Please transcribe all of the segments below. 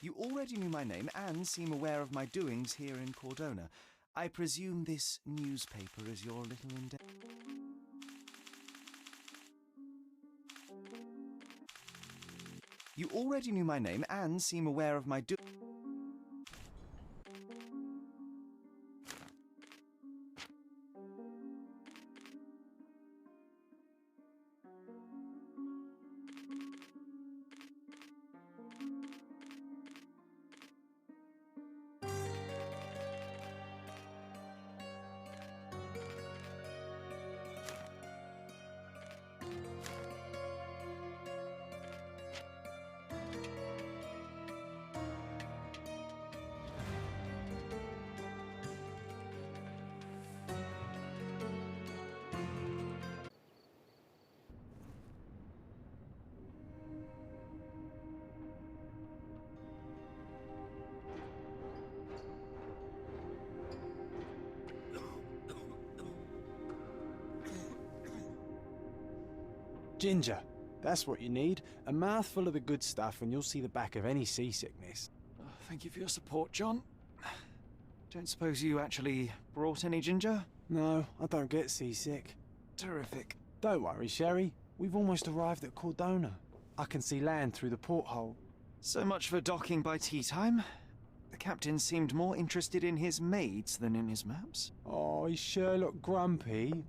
You already knew my name and seem aware of my doings here in Cordona. I presume this newspaper is your little endeavour. You already knew my name and seem aware of my Ginger, that's what you need. A mouthful of the good stuff and you'll see the back of any seasickness. Oh, thank you for your support, John. Don't suppose you actually brought any ginger? No, I don't get seasick. Terrific. Don't worry, Sherry. We've almost arrived at Cordona. I can see land through the porthole. So much for docking by tea time. The captain seemed more interested in his maids than in his maps. Oh, is Sherlock grumpy?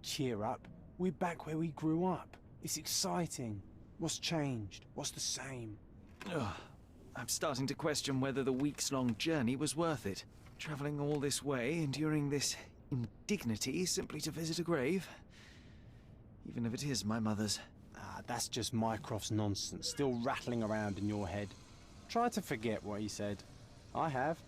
Cheer up. We're back where we grew up. It's exciting. What's changed? What's the same? Ugh. I'm starting to question whether the weeks-long journey was worth it. Travelling all this way, enduring this indignity simply to visit a grave. Even if it is my mother's. Ah, that's just Mycroft's nonsense, still rattling around in your head. Try to forget what he said. I have.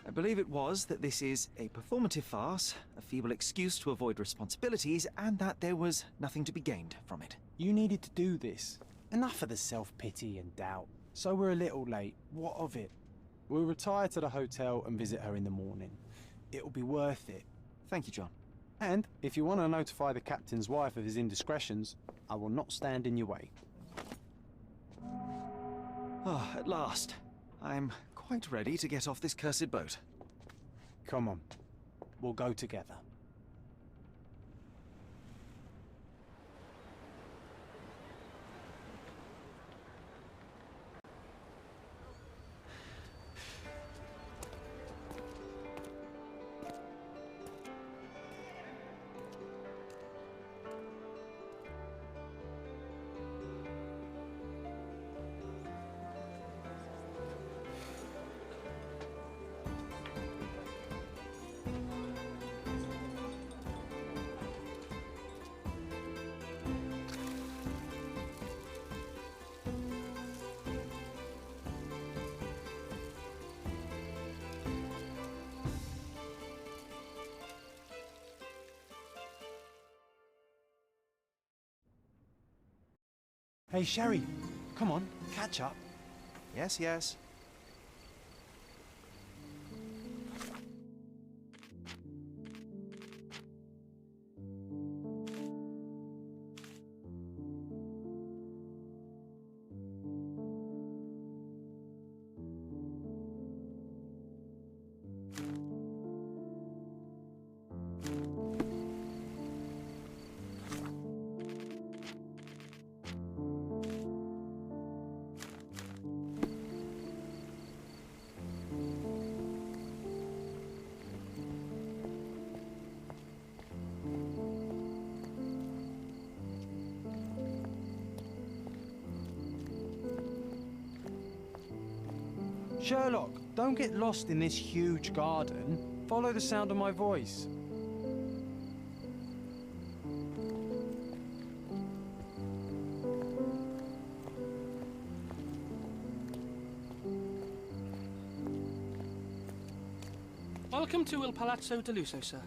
I believe it was that this is a performative farce, a feeble excuse to avoid responsibilities, and that there was nothing to be gained from it. You needed to do this. Enough of the self-pity and doubt. So we're a little late. What of it? We'll retire to the hotel and visit her in the morning. It'll be worth it. Thank you, John. And if you want to notify the captain's wife of his indiscretions, I will not stand in your way. Ah, at last. I'm quite ready to get off this cursed boat. Come on. We'll go together. Hey, Sherry, come on, catch up. Yes, yes. Sherlock, don't get lost in this huge garden. Follow the sound of my voice. Welcome to Il Palazzo de Lusso, sir.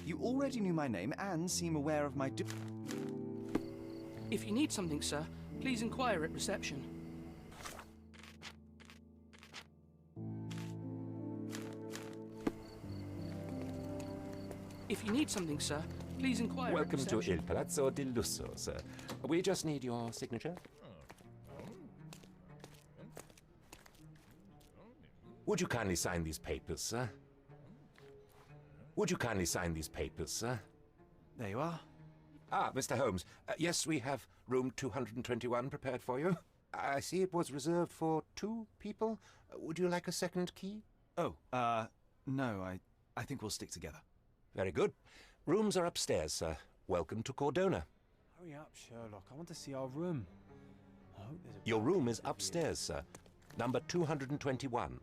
You already knew my name and seem aware of my If you need something, sir, please inquire at reception. If you need something, sir, please inquire at Welcome to reception. Il Palazzo di Lusso, sir. We just need your signature. Would you kindly sign these papers, sir? Would you kindly sign these papers, sir? There you are. Ah, Mr. Holmes. Yes, we have room 221 prepared for you. I see it was reserved for 2 people. Would you like a second key? Oh, no, I think we'll stick together. Very good. Rooms are upstairs, sir. Welcome to Cordona. Hurry up, Sherlock. I want to see our room. I hope there's a... Your room is upstairs, sir. Number 221.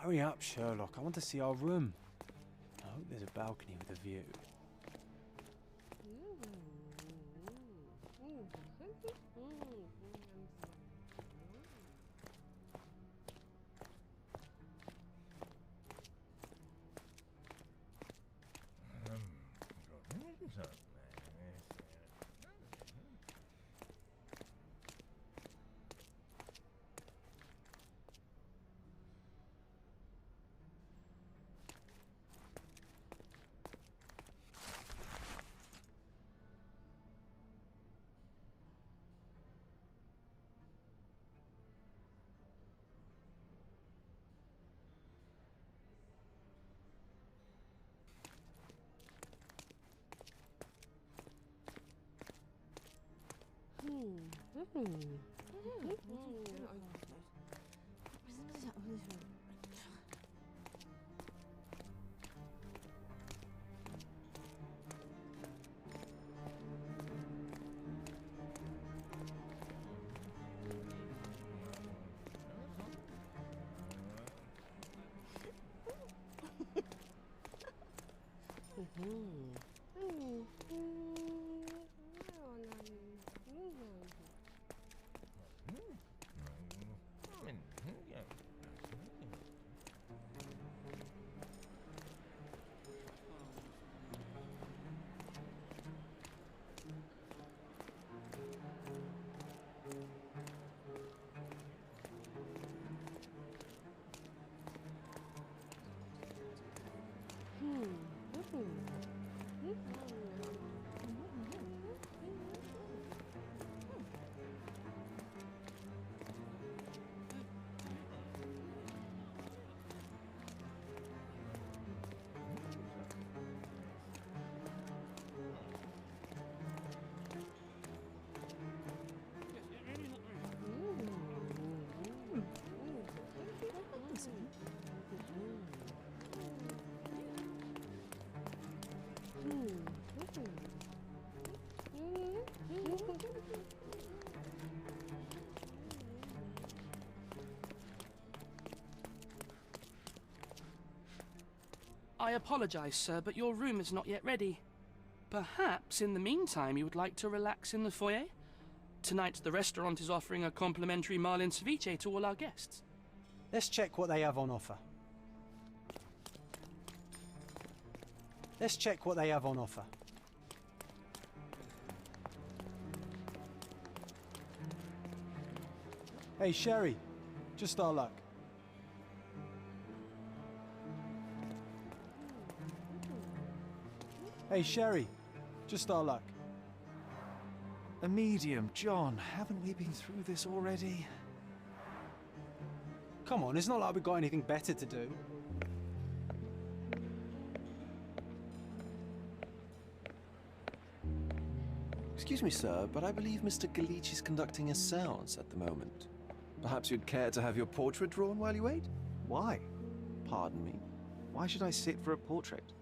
Hurry up, Sherlock. I want to see our room. I hope there's a balcony with a view. I apologize, sir, but your room is not yet ready. Perhaps, in the meantime, you would like to relax in the foyer? Tonight, the restaurant is offering a complimentary marlin ceviche to all our guests. Let's check what they have on offer. Let's check what they have on offer. Hey, Sherry. Just our luck. Hey, Sherry. Just our luck. A medium, John. Haven't we been through this already? Come on, it's not like we've got anything better to do. Excuse me, sir, but I believe Mr. Galich is conducting a séance at the moment. Perhaps you'd care to have your portrait drawn while you wait? Why? Pardon me? Why should I sit for a portrait?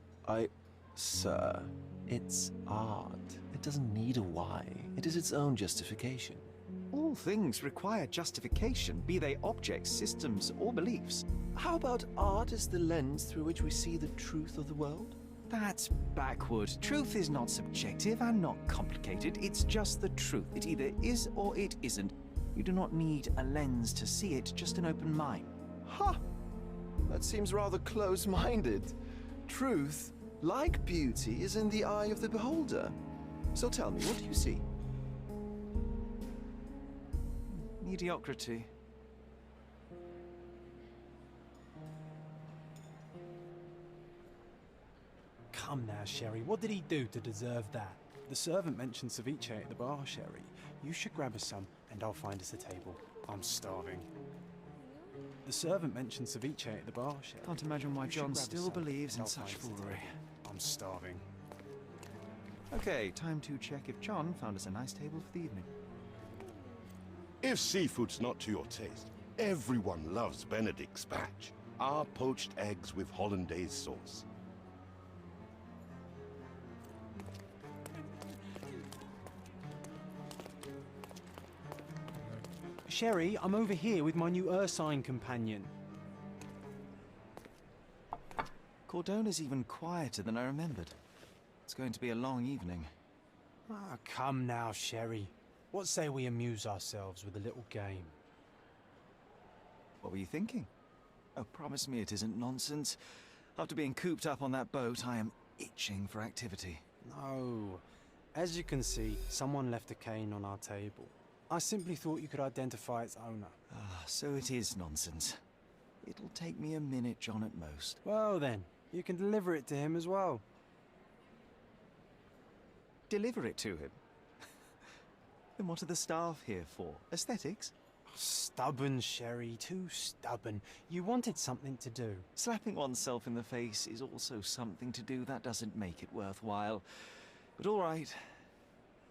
Sir, it's art. It doesn't need a why. It is its own justification. All things require justification, be they objects, systems, or beliefs. How about art as the lens through which we see the truth of the world? That's backward. Truth is not subjective and not complicated. It's just the truth. It either is or it isn't. You do not need a lens to see it, just an open mind. Ha! That seems rather close-minded. Truth, like beauty, is in the eye of the beholder. So tell me, what do you see? Mediocrity. Come now, Sherry. What did he do to deserve that? The servant mentioned ceviche at the bar, Sherry. You should grab us some, and I'll find us a table. I'm starving. The servant mentioned ceviche at the bar, Sherry. Can't imagine why You should John grab us still some, believes and in I'll such find us a foolery. table. I'm starving. Okay, time to check if John found us a nice table for the evening. If seafood's not to your taste, everyone loves Benedict's batch. Our poached eggs with hollandaise sauce. Sherry, I'm over here with my new Ursine companion. Cordona's even quieter than I remembered. It's going to be a long evening. Ah, come now, Sherry. What say we amuse ourselves with a little game? What were you thinking? Oh, promise me it isn't nonsense. After being cooped up on that boat, I am itching for activity. No. As you can see, someone left a cane on our table. I simply thought you could identify its owner. Ah, so it is nonsense. It'll take me a minute, John, at most. Well then, you can deliver it to him as well. Deliver it to him? Then what are the staff here for? Aesthetics? Stubborn, Sherry, too stubborn. You wanted something to do. Slapping oneself in the face is also something to do. That doesn't make it worthwhile. But all right,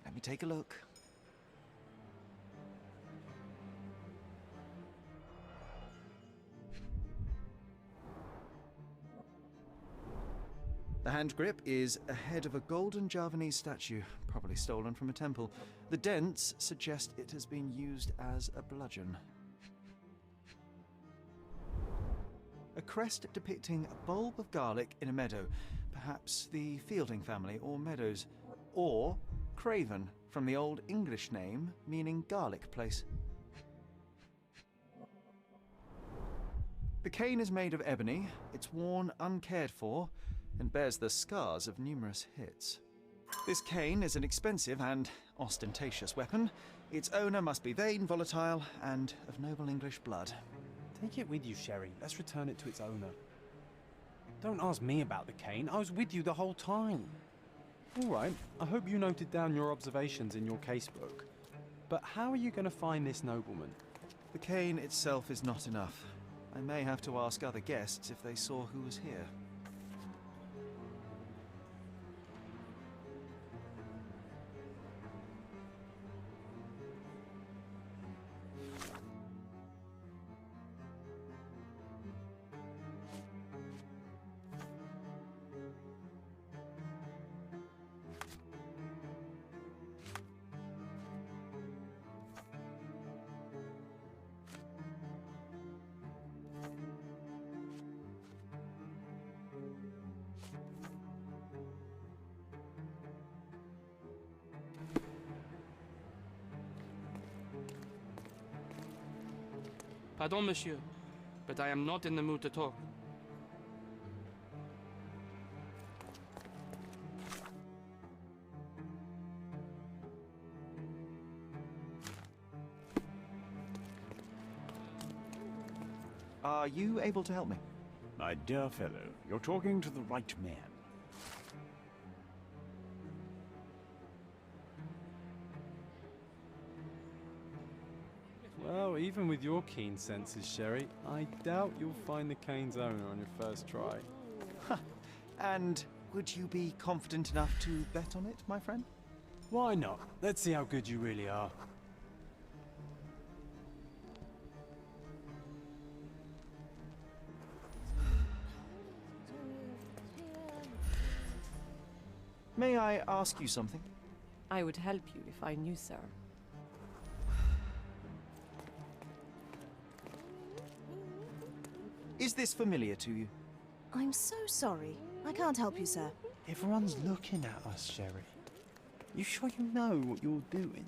let me take a look. The hand grip is a head of a golden Javanese statue, probably stolen from a temple. The dents suggest it has been used as a bludgeon. A crest depicting a bulb of garlic in a meadow, perhaps the Fielding family or Meadows, or Craven, from the Old English name meaning garlic place. The cane is made of ebony, it's worn uncared for, and bears the scars of numerous hits. This cane is an expensive and ostentatious weapon. Its owner must be vain, volatile, and of noble English blood. Take it with you, Sherry. Let's return it to its owner. Don't ask me about the cane. I was with you the whole time. All right, I hope you noted down your observations in your casebook. But how are you going to find this nobleman? The cane itself is not enough. I may have to ask other guests if they saw who was here. Pardon, monsieur, but I am not in the mood to talk. Are you able to help me? My dear fellow, you're talking to the right man. Well, even with your keen senses, Sherry, I doubt you'll find the cane's owner on your first try. And would you be confident enough to bet on it, my friend? Why not? Let's see how good you really are. May I ask you something? I would help you if I knew, sir. Is this familiar to you? I'm so sorry. I can't help you, sir. Everyone's looking at us, Sherry. You sure you know what you're doing?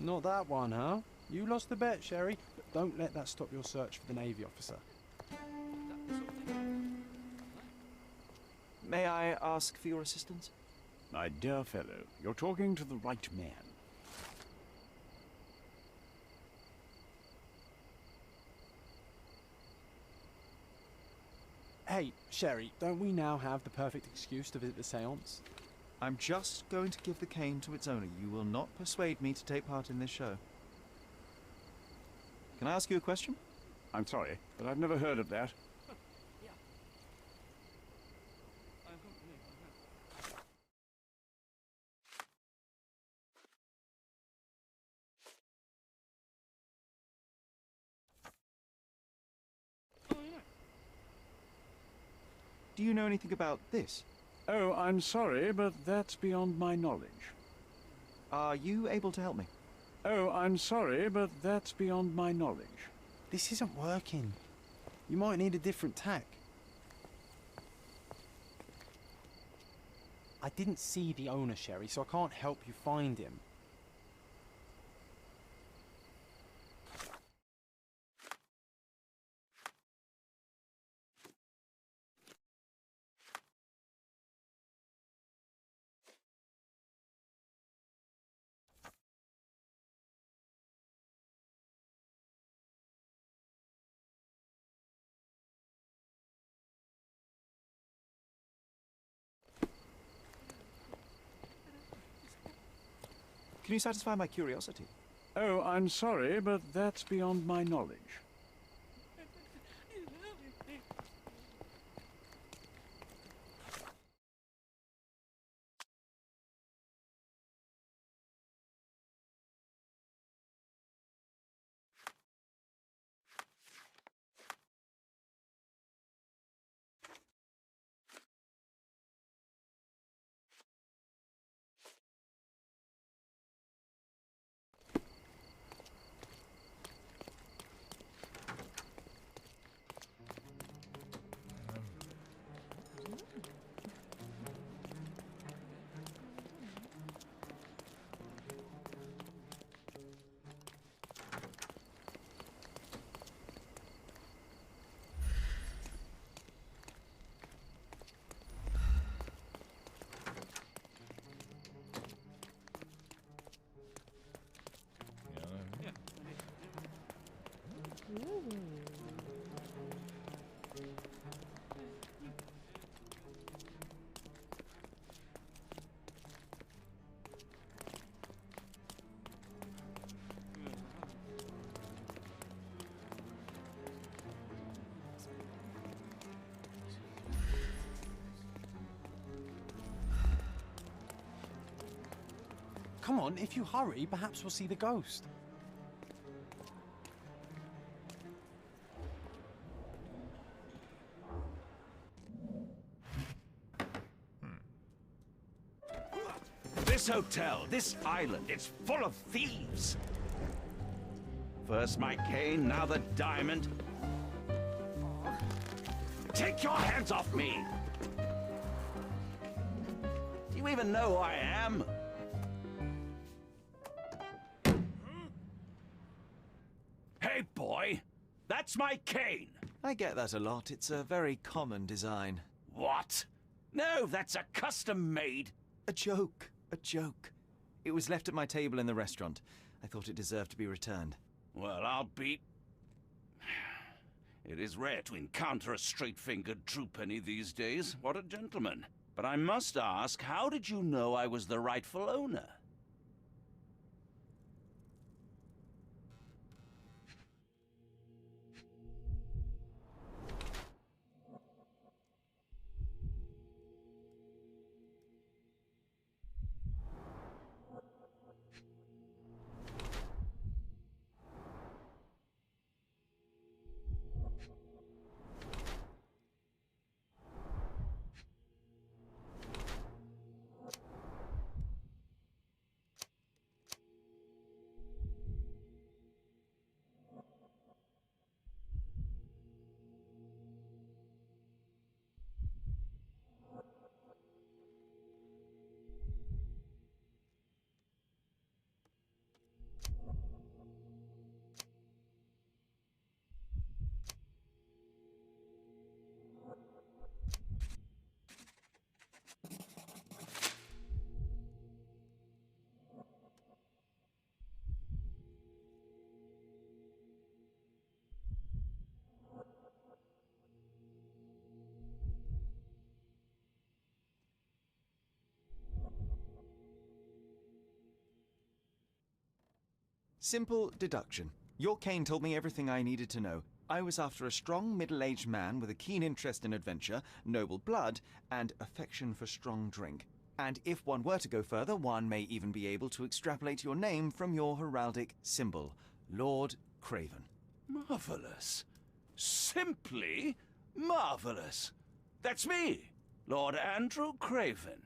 Not that one, huh? You lost the bet, Sherry, but don't let that stop your search for the Navy officer. May I ask for your assistance? My dear fellow, you're talking to the right man. Hey, Sherry, don't we now have the perfect excuse to visit the seance? I'm just going to give the cane to its owner. You will not persuade me to take part in this show. Can I ask you a question? I'm sorry, but I've never heard of that. Do you know anything about this? Oh, I'm sorry, but that's beyond my knowledge. Are you able to help me? Oh, I'm sorry, but that's beyond my knowledge. This isn't working. You might need a different tack. I didn't see the owner, Sherry, so I can't help you find him. Can you satisfy my curiosity? Oh, I'm sorry, but that's beyond my knowledge. Come on, if you hurry, perhaps we'll see the ghost. This hotel, this island, it's full of thieves. First my cane, now the diamond. Take your hands off me! Do you even know who I am? Hey, boy! That's my cane! I get that a lot. It's a very common design. What? No, that's a custom-made. A joke. A joke. It was left at my table in the restaurant. I thought it deserved to be returned. Well, I'll be... It is rare to encounter a straight-fingered true penny these days. What a gentleman. But I must ask, how did you know I was the rightful owner? Simple deduction. Your cane told me everything I needed to know. I was after a strong, middle-aged man with a keen interest in adventure, noble blood, and affection for strong drink. And if one were to go further, one may even be able to extrapolate your name from your heraldic symbol, Lord Craven. Marvelous. Simply marvelous. That's me, Lord Andrew Craven.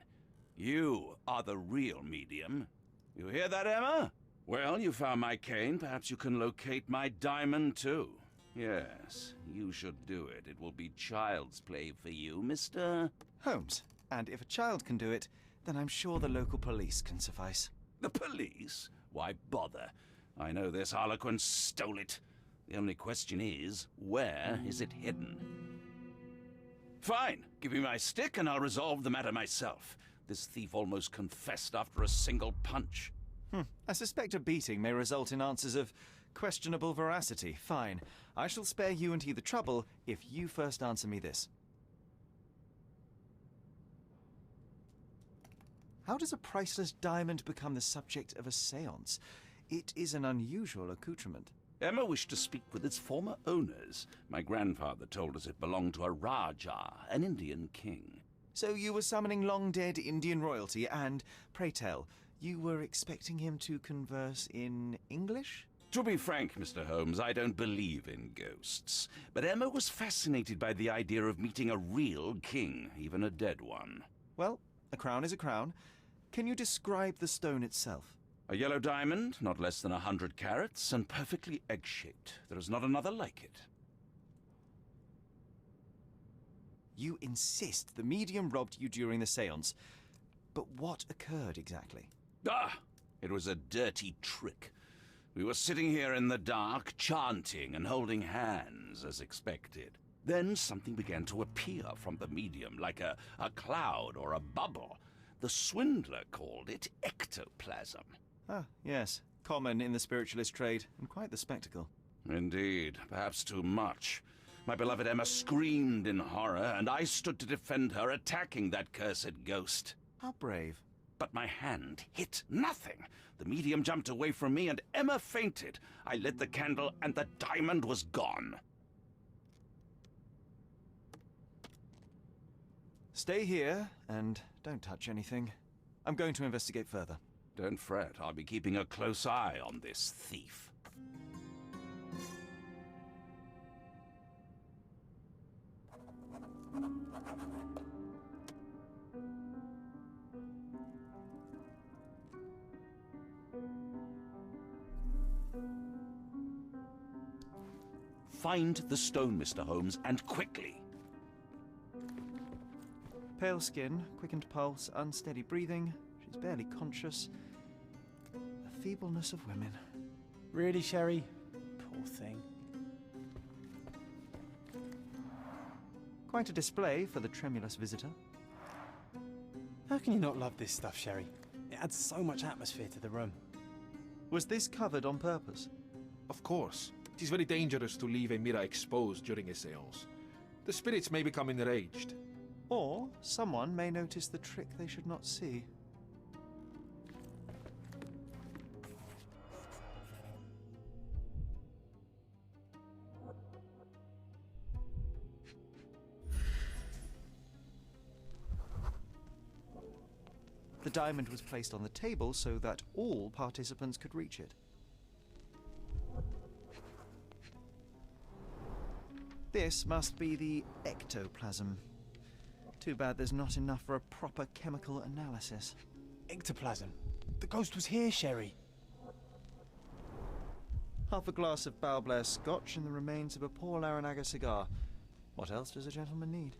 You are the real medium. You hear that, Emma? Well, you found my cane. Perhaps you can locate my diamond, too. Yes, you should do it. It will be child's play for you, Mr. Holmes. And if a child can do it, then I'm sure the local police can suffice. The police? Why bother? I know this harlequin stole it. The only question is, where is it hidden? Fine. Give me my stick and I'll resolve the matter myself. This thief almost confessed after a single punch. I suspect a beating may result in answers of questionable veracity. Fine. I shall spare you and he the trouble if you first answer me this. How does a priceless diamond become the subject of a séance? It is an unusual accoutrement. Emma wished to speak with its former owners. My grandfather told us it belonged to a Rajah, an Indian king. So you were summoning long-dead Indian royalty, and, pray tell, you were expecting him to converse in English? To be frank, Mr. Holmes, I don't believe in ghosts. But Emma was fascinated by the idea of meeting a real king, even a dead one. Well, a crown is a crown. Can you describe the stone itself? A yellow diamond, not less than 100 carats, and perfectly egg-shaped. There is not another like it. You insist the medium robbed you during the séance. But what occurred exactly? Ah! It was a dirty trick. We were sitting here in the dark, chanting and holding hands, as expected. Then something began to appear from the medium, like a cloud or a bubble. The swindler called it ectoplasm. Ah, yes. Common in the spiritualist trade, and quite the spectacle. Indeed, perhaps too much. My beloved Emma screamed in horror, and I stood to defend her, attacking that cursed ghost. How brave. But my hand hit nothing. The medium jumped away from me, and Emma fainted. I lit the candle, and the diamond was gone. Stay here, and don't touch anything. I'm going to investigate further. Don't fret, I'll be keeping a close eye on this thief. Find the stone, Mr. Holmes, and quickly. Pale skin, quickened pulse, unsteady breathing. She's barely conscious. The feebleness of women. Really, Sherry? Poor thing. Quite a display for the tremulous visitor. How can you not love this stuff, Sherry? It adds so much atmosphere to the room. Was this covered on purpose? Of course. It is very dangerous to leave a mirror exposed during a séance. The spirits may become enraged. Or someone may notice the trick they should not see. The diamond was placed on the table so that all participants could reach it. This must be the ectoplasm. Too bad there's not enough for a proper chemical analysis. Ectoplasm. The ghost was here, Sherry. Half a glass of Balblair scotch and the remains of a poor Laranaga cigar. What else does a gentleman need?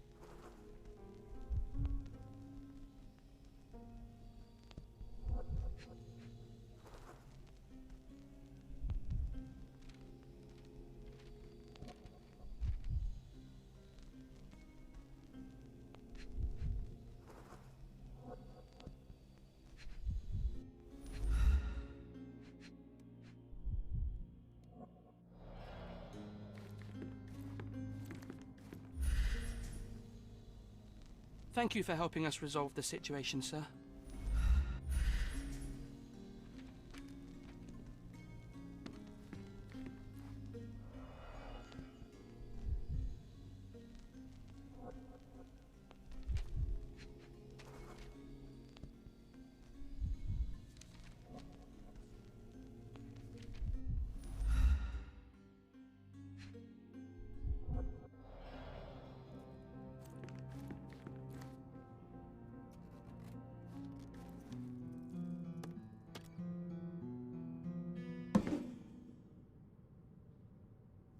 Thank you for helping us resolve the situation, sir.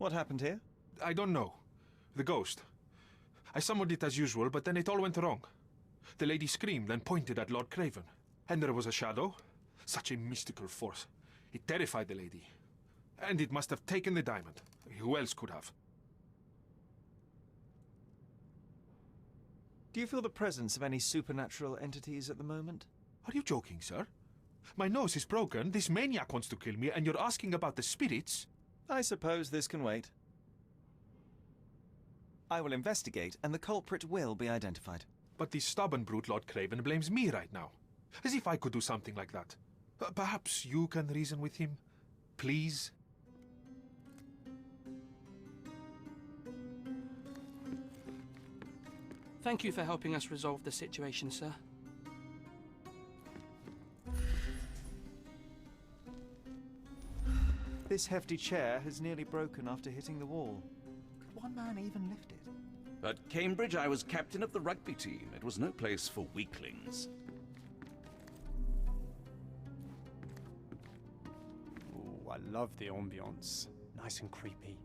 What happened here? I don't know. The ghost. I summoned it as usual, but then it all went wrong. The lady screamed and pointed at Lord Craven. And there was a shadow. Such a mystical force. It terrified the lady. And it must have taken the diamond. Who else could have? Do you feel the presence of any supernatural entities at the moment? Are you joking, sir? My nose is broken, this maniac wants to kill me, and you're asking about the spirits? I suppose this can wait. I will investigate, and the culprit will be identified. But the stubborn brute Lord Craven blames me right now. As if I could do something like that. Perhaps you can reason with him? Please? Thank you for helping us resolve the situation, sir. This hefty chair has nearly broken after hitting the wall. Could one man even lift it? At Cambridge, I was captain of the rugby team. It was no place for weaklings. Ooh, I love the ambience. Nice and creepy.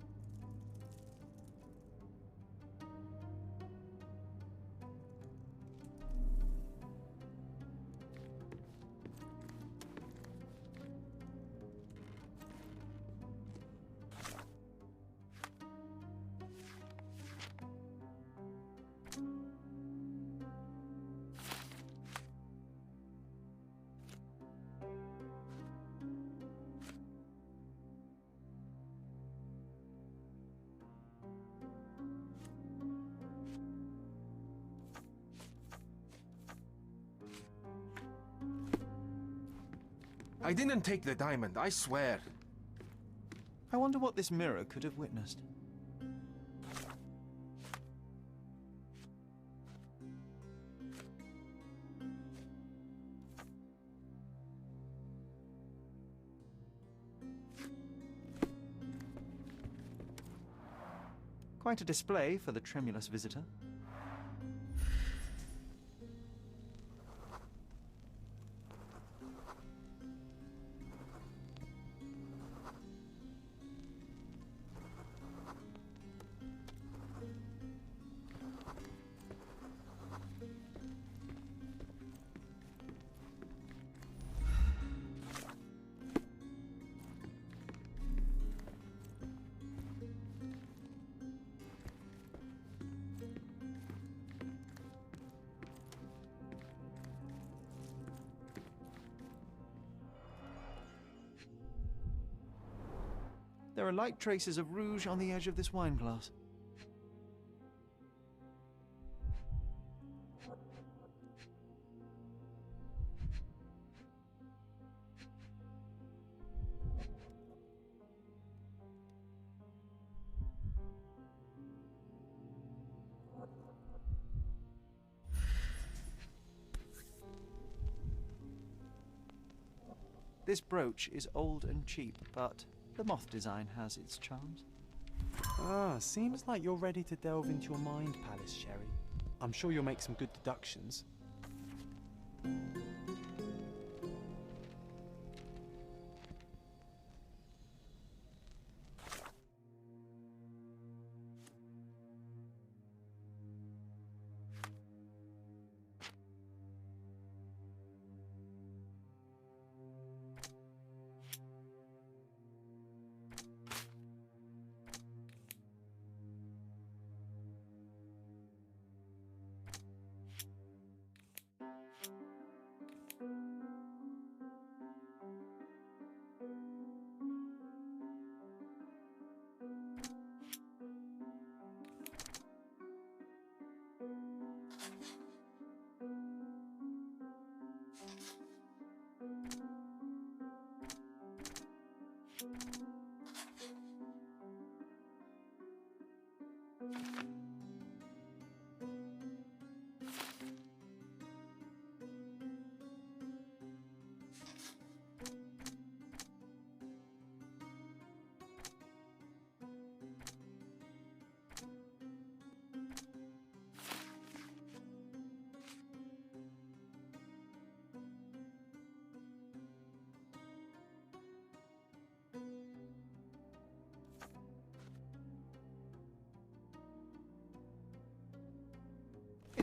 I didn't take the diamond, I swear. I wonder what this mirror could have witnessed. Quite a display for the tremulous visitor. There are light traces of rouge on the edge of this wine glass. This brooch is old and cheap, but the moth design has its charms. Ah, seems like you're ready to delve into your mind palace, Sherry. I'm sure you'll make some good deductions.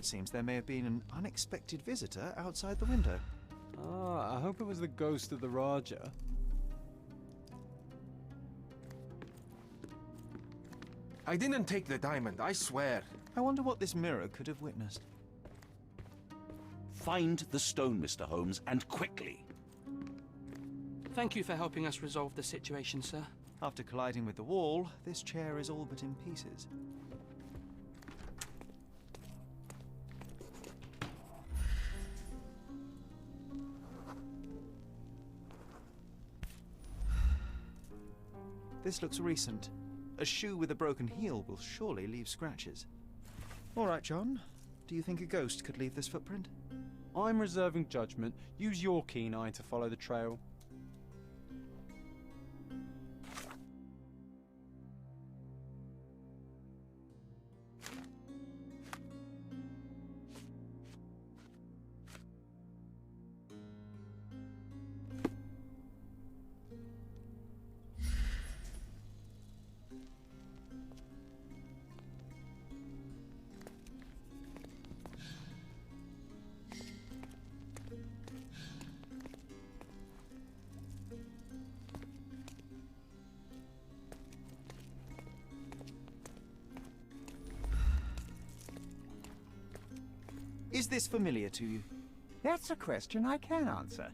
It seems there may have been an unexpected visitor outside the window. Ah, I hope it was the ghost of the Raja. I didn't take the diamond, I swear. I wonder what this mirror could have witnessed. Find the stone, Mr. Holmes, and quickly. Thank you for helping us resolve the situation, sir. After colliding with the wall, this chair is all but in pieces. This looks recent. A shoe with a broken heel will surely leave scratches. All right, John. Do you think a ghost could leave this footprint? I'm reserving judgment. Use your keen eye to follow the trail. Is this familiar to you? That's a question I can answer.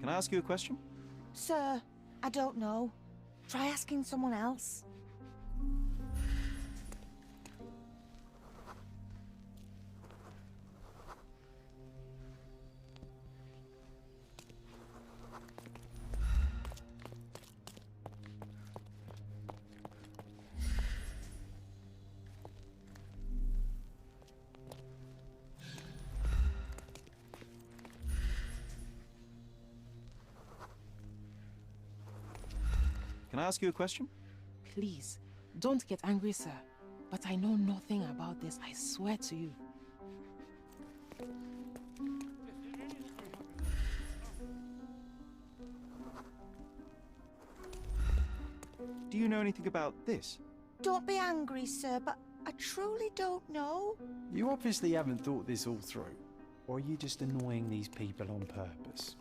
Can I ask you a question? Sir, I don't know. Try asking someone else. Can I ask you a question? Please, don't get angry, sir. But I know nothing about this, I swear to you. Do you know anything about this? Don't be angry, sir, but I truly don't know. You obviously haven't thought this all through. Or are you just annoying these people on purpose?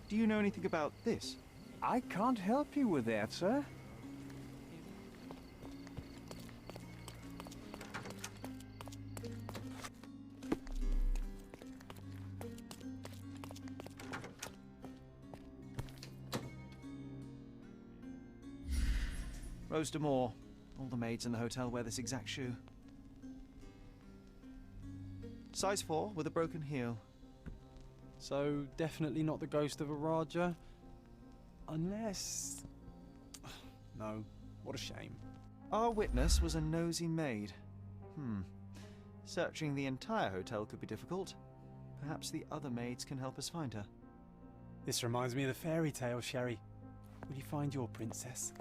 Do you know anything about this? I can't help you with that, sir. Roast more. All the maids in the hotel wear this exact shoe. Size 4 with a broken heel. So, definitely not the ghost of a Raja? Unless... No, what a shame. Our witness was a nosy maid. Searching the entire hotel could be difficult. Perhaps the other maids can help us find her. This reminds me of the fairy tale, Sherry. Will you find your princess?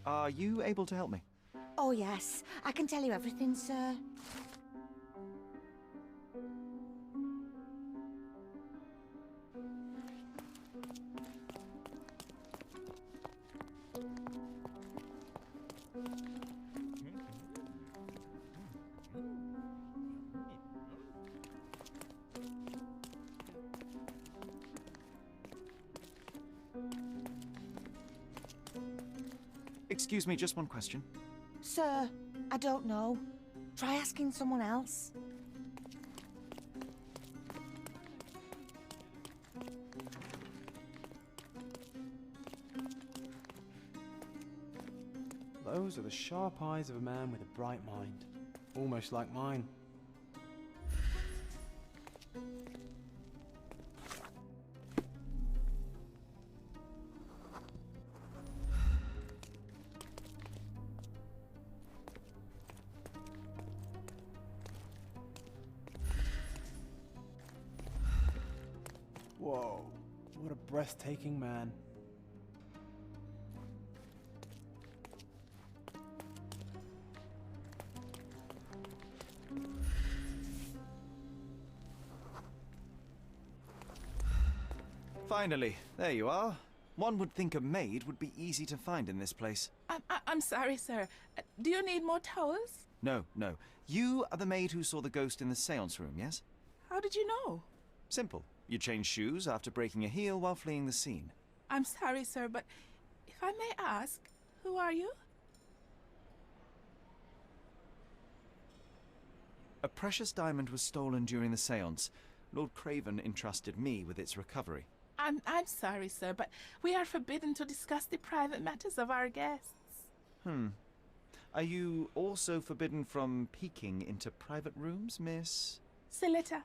Are you able to help me? Oh, yes. I can tell you everything, sir. Excuse me, just one question. Sir, I don't know. Try asking someone else. Those are the sharp eyes of a man with a bright mind. Almost like mine. Whoa, what a breathtaking man. Finally, there you are. One would think a maid would be easy to find in this place. I'm sorry, sir. Do you need more towels? No, no. You are the maid who saw the ghost in the seance room, yes? How did you know? Simple. You changed shoes after breaking a heel while fleeing the scene. I'm sorry, sir, but if I may ask, who are you? A precious diamond was stolen during the seance. Lord Craven entrusted me with its recovery. I'm sorry, sir, but we are forbidden to discuss the private matters of our guests. Are you also forbidden from peeking into private rooms, Miss? Saletta.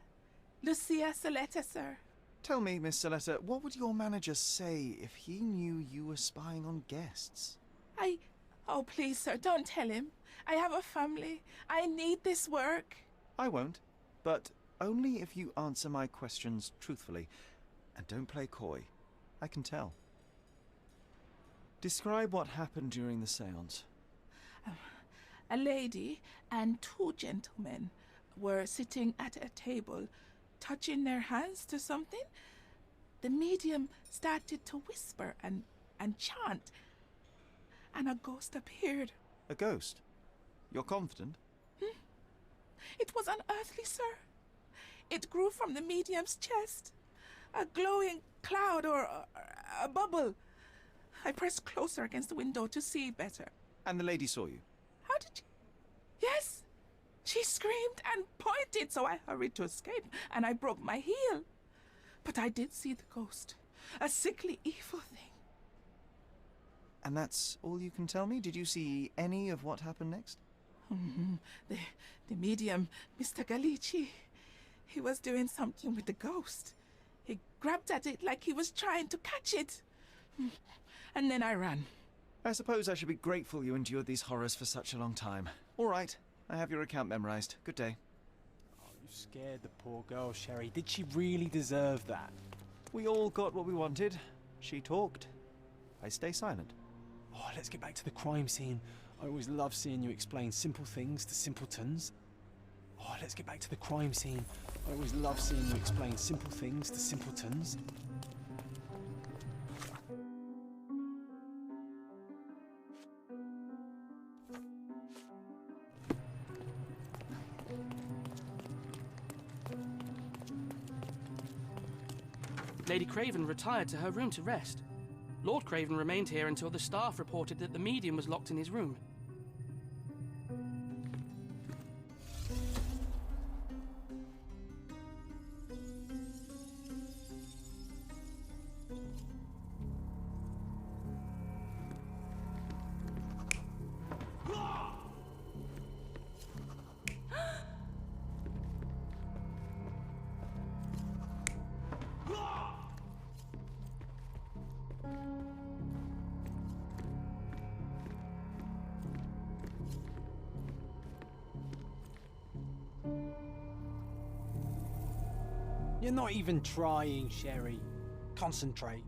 Lucia Saletta, sir. Tell me, Miss Saletta, what would your manager say if he knew you were spying on guests? Oh, please, sir, don't tell him. I have a family. I need this work. I won't, but only if you answer my questions truthfully. And don't play coy. I can tell. Describe what happened during the seance. A lady and two gentlemen were sitting at a table, touching their hands to something. The medium started to whisper and chant, and a ghost appeared. A ghost? You're confident? It was unearthly, sir. It grew from the medium's chest. A glowing cloud or a bubble. I pressed closer against the window to see better. And the lady saw you? How did you... Yes! She screamed and pointed, so I hurried to escape, and I broke my heel. But I did see the ghost. A sickly, evil thing. And that's all you can tell me? Did you see any of what happened next? The medium, Mr. Galici, he was doing something with the ghost. He grabbed at it like he was trying to catch it. And then I ran. I suppose I should be grateful you endured these horrors for such a long time. All right, I have your account memorized. Good day. Oh, you scared the poor girl, Sherry. Did she really deserve that? We all got what we wanted. She talked. I stay silent. Oh, let's get back to the crime scene. I always love seeing you explain simple things to simpletons. Oh, let's get back to the crime scene. I always love seeing you explain simple things to simpletons. Lady Craven retired to her room to rest. Lord Craven remained here until the staff reported that the medium was locked in his room. You're not even trying, Sherry. Concentrate.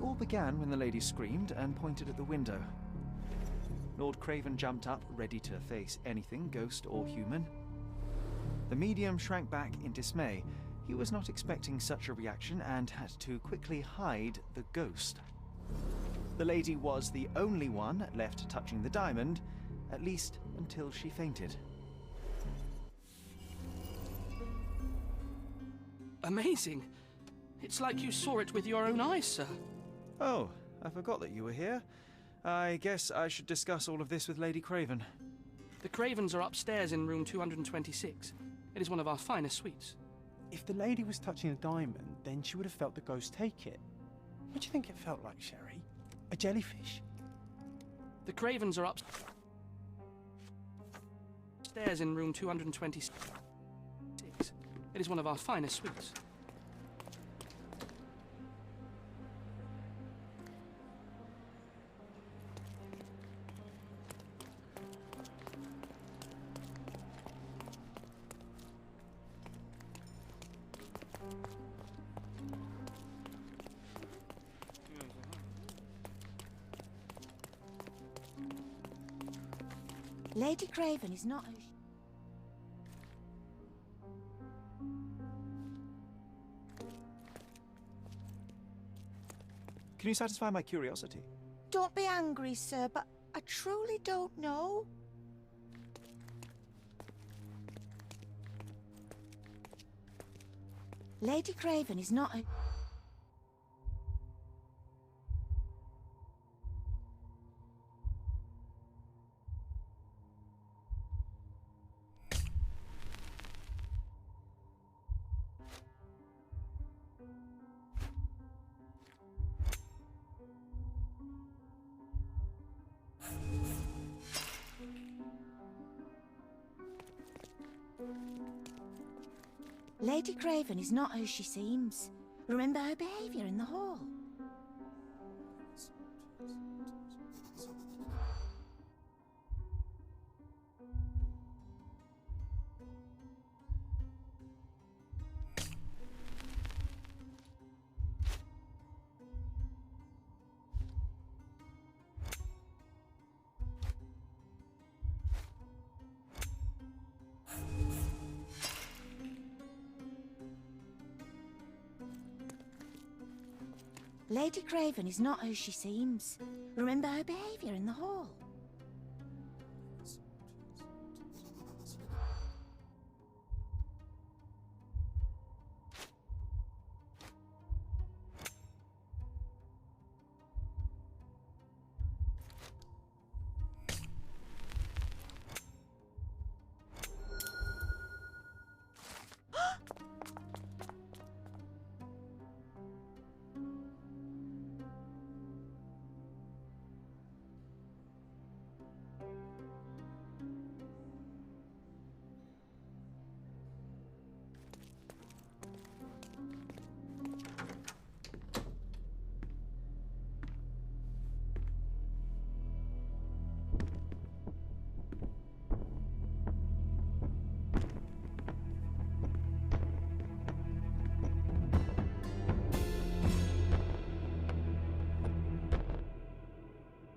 all began when the lady screamed and pointed at the window. Lord Craven jumped up, ready to face anything, ghost or human. The medium shrank back in dismay. He was not expecting such a reaction and had to quickly hide the ghost. The lady was the only one left touching the diamond, at least until she fainted. Amazing. It's like you saw it with your own eyes, sir. Oh, I forgot that you were here. I guess I should discuss all of this with Lady Craven. The Cravens are upstairs in room 226. It is one of our finest suites. If the lady was touching a diamond, then she would have felt the ghost take it. What do you think it felt like, Sherry? A jellyfish? The Cravens are upstairs in room 226. It is one of our finest suites. Lady Craven is not who she... Can you satisfy my curiosity? Don't be angry, sir, but I truly don't know. Lady Craven is not who... Lady Craven is not who she seems. Remember her behaviour in the hall. Lady Craven is not who she seems. Remember her behaviour in the hall.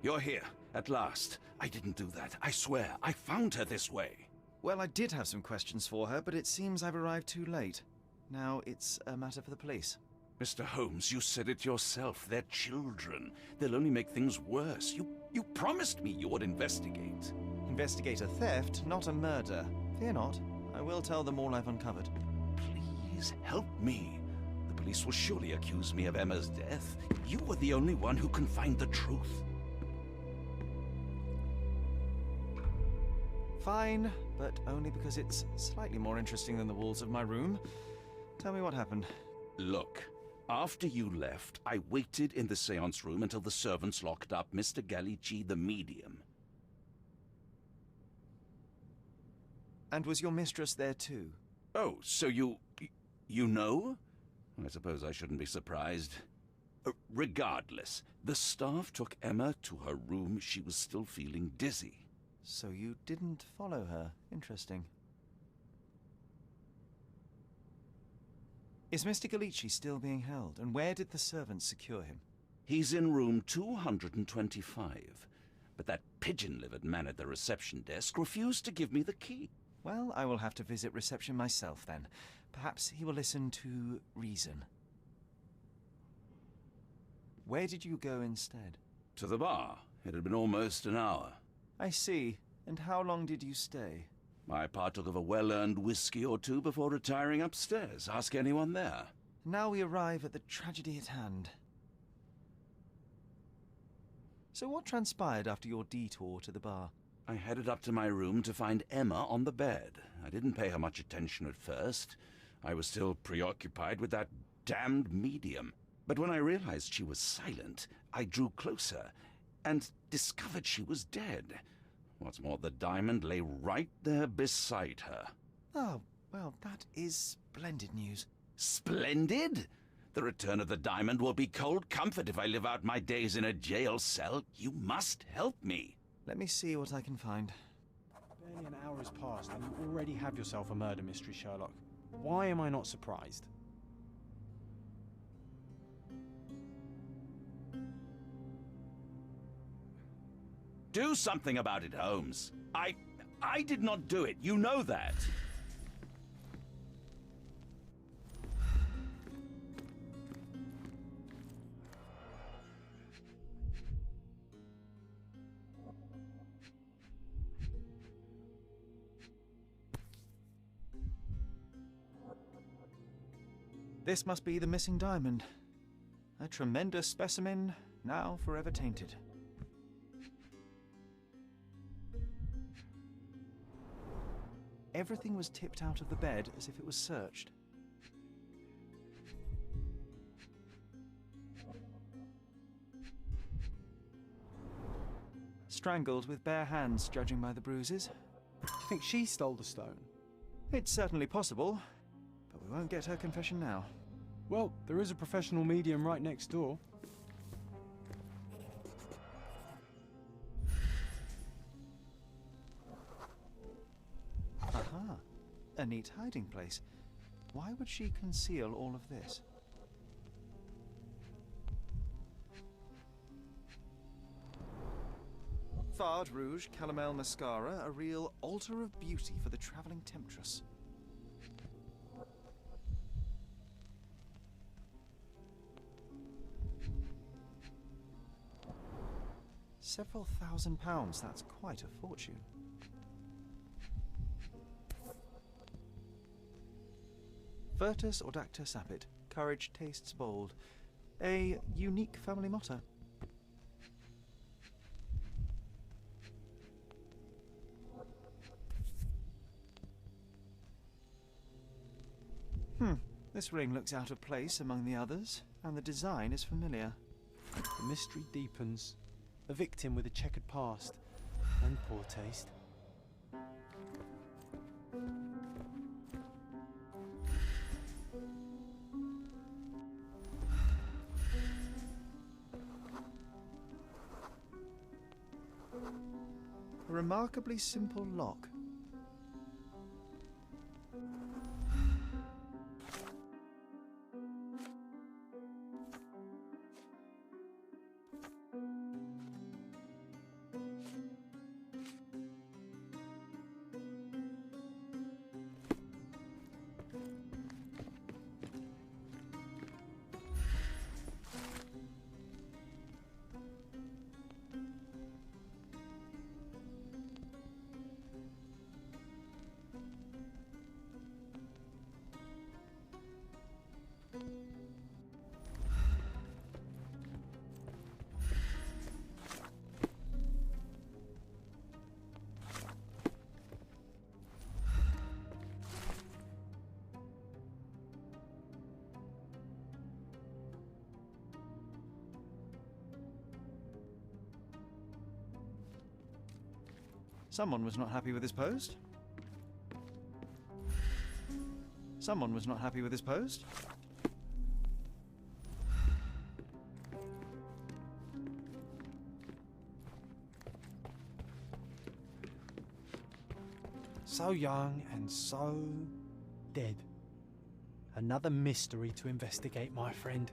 You're here, at last. I didn't do that. I swear, I found her this way. Well, I did have some questions for her, but it seems I've arrived too late. Now it's a matter for the police. Mr. Holmes, you said it yourself. They're children. They'll only make things worse. You promised me you would investigate. Investigate a theft, not a murder. Fear not. I will tell them all I've uncovered. Please help me. The police will surely accuse me of Emma's death. You were the only one who can find the truth. Fine, but only because it's slightly more interesting than the walls of my room. Tell me what happened. Look, after you left, I waited in the seance room until the servants locked up Mr. Gallici, the medium. And was your mistress there too? Oh, so you know? I suppose I shouldn't be surprised. Regardless, the staff took Emma to her room. She was still feeling dizzy. So you didn't follow her. Interesting. Is Mr. Gallici still being held? And where did the servants secure him? He's in room 225. But that pigeon-livered man at the reception desk refused to give me the key. Well, I will have to visit reception myself then. Perhaps he will listen to reason. Where did you go instead? To the bar. It had been almost an hour. I see. And how long did you stay? I partook of a well-earned whiskey or two before retiring upstairs. Ask anyone there. Now we arrive at the tragedy at hand. So what transpired after your detour to the bar? I headed up to my room to find Emma on the bed. I didn't pay her much attention at first. I was still preoccupied with that damned medium. But when I realized she was silent, I drew closer and discovered she was dead. What's more, the diamond lay right there beside her. Oh, well, that is splendid news. Splendid? The return of the diamond will be cold comfort if I live out my days in a jail cell. You must help me. Let me see what I can find. Barely an hour has passed and you already have yourself a murder mystery, Sherlock. Why am I not surprised? Do something about it, Holmes. I did not do it. You know that. This must be the missing diamond. A tremendous specimen, now forever tainted. Everything was tipped out of the bed as if it was searched. Strangled with bare hands, judging by the bruises. Do you think she stole the stone? It's certainly possible, but we won't get her confession now. Well, there is a professional medium right next door. Aha, a neat hiding place. Why would she conceal all of this? Fard Rouge Calomel Mascara, a real altar of beauty for the travelling temptress. Several £1,000s, that's quite a fortune. Virtus Audacta Sapit, courage tastes bold. A unique family motto. This ring looks out of place among the others, and the design is familiar. The mystery deepens. A victim with a checkered past and poor taste. A remarkably simple lock. Someone was not happy with his post. Someone was not happy with his post. So young and so dead. Another mystery to investigate, my friend.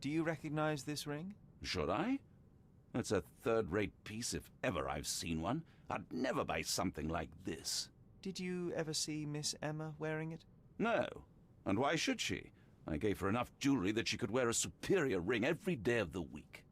Do you recognize this ring? Should I? It's a third-rate piece if ever I've seen one. I'd never buy something like this. Did you ever see Miss Emma wearing it? No. And why should she? I gave her enough jewelry that she could wear a superior ring every day of the week.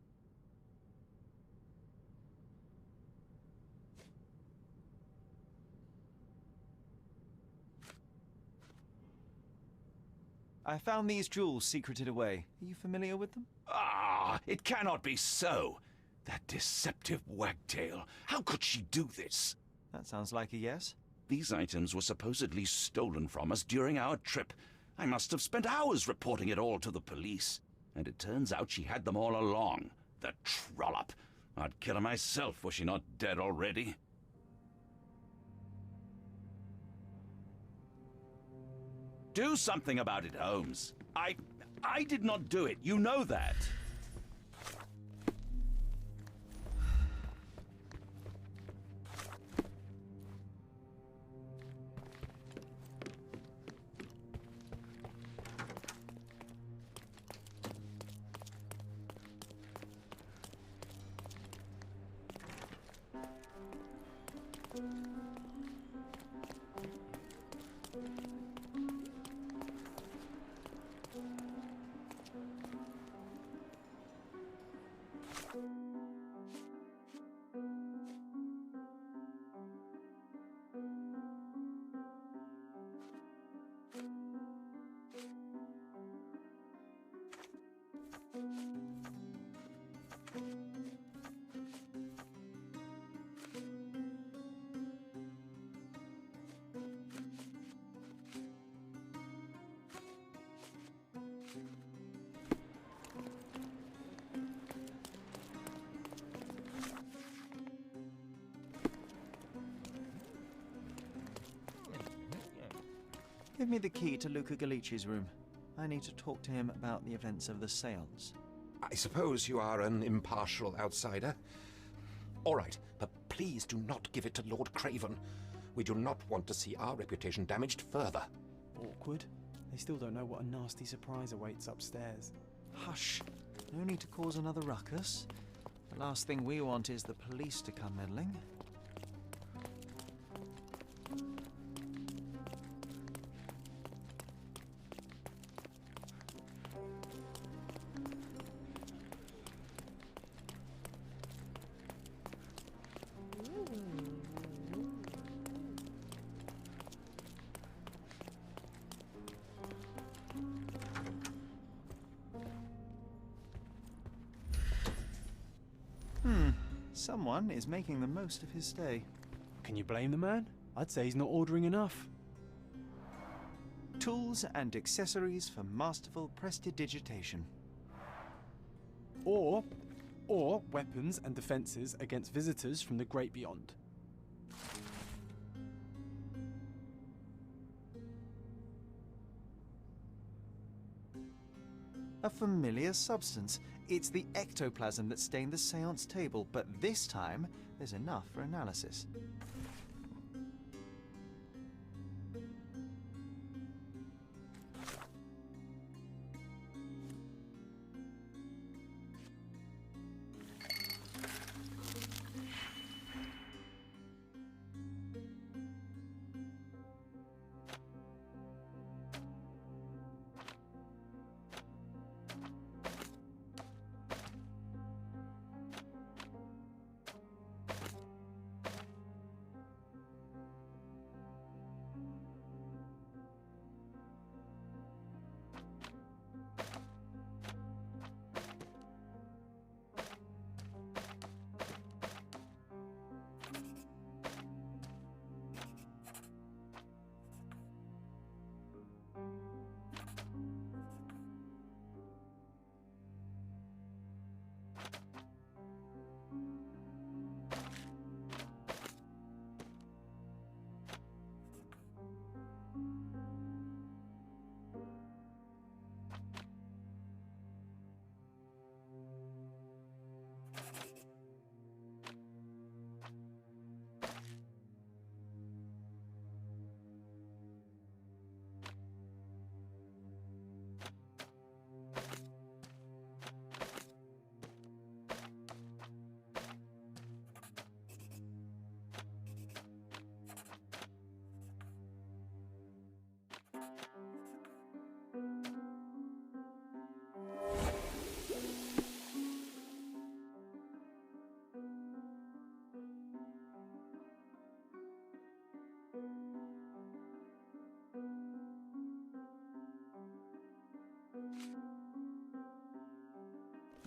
I found these jewels secreted away. Are you familiar with them? Ah, it cannot be so. That deceptive wagtail. How could she do this? That sounds like a yes. These items were supposedly stolen from us during our trip. I must have spent hours reporting it all to the police. And it turns out she had them all along. The trollop. I'd kill her myself were she not dead already. Do something about it, Holmes. I did not do it. You know that. Give me the key to Luca Galici's room. I need to talk to him about the events of the séance. I suppose you are an impartial outsider. All right, but please do not give it to Lord Craven. We do not want to see our reputation damaged further. Awkward. They still don't know what a nasty surprise awaits upstairs. Hush. No need to cause another ruckus. The last thing we want is the police to come meddling. Someone is making the most of his stay. Can you blame the man? I'd say he's not ordering enough. Tools and accessories for masterful prestidigitation. Or weapons and defenses against visitors from the great beyond. A familiar substance. It's the ectoplasm that stained the séance table, but this time there's enough for analysis.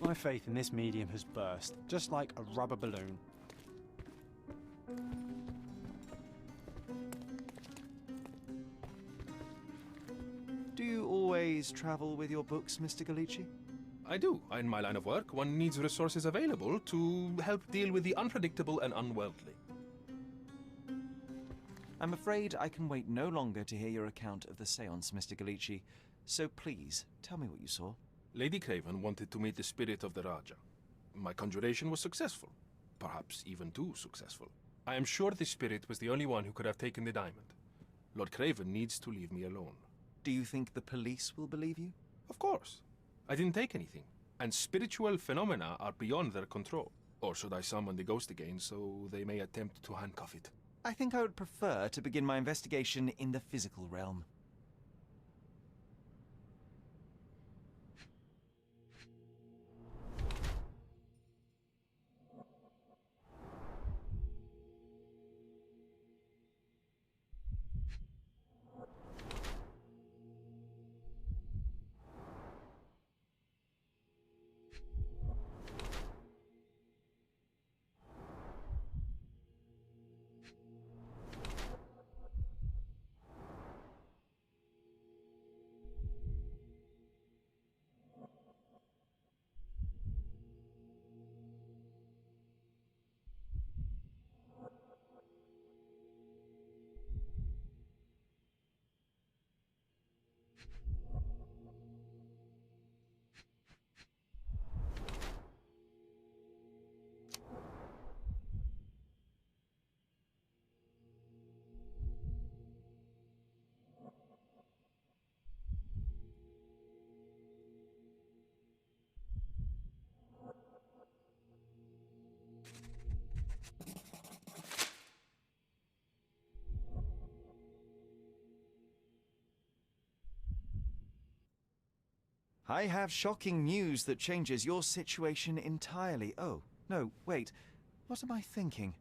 My faith in this medium has burst, just like a rubber balloon. Do you always travel with your books, Mr. Galici? I do. In my line of work, one needs resources available to help deal with the unpredictable and unworldly. I'm afraid I can wait no longer to hear your account of the séance, Mr. Galici. So please, tell me what you saw. Lady Craven wanted to meet the spirit of the Raja. My conjuration was successful. Perhaps even too successful. I am sure the spirit was the only one who could have taken the diamond. Lord Craven needs to leave me alone. Do you think the police will believe you? Of course. I didn't take anything, and spiritual phenomena are beyond their control. Or should I summon the ghost again so they may attempt to handcuff it? I think I would prefer to begin my investigation in the physical realm. I have shocking news that changes your situation entirely. Oh, no, wait. What am I thinking?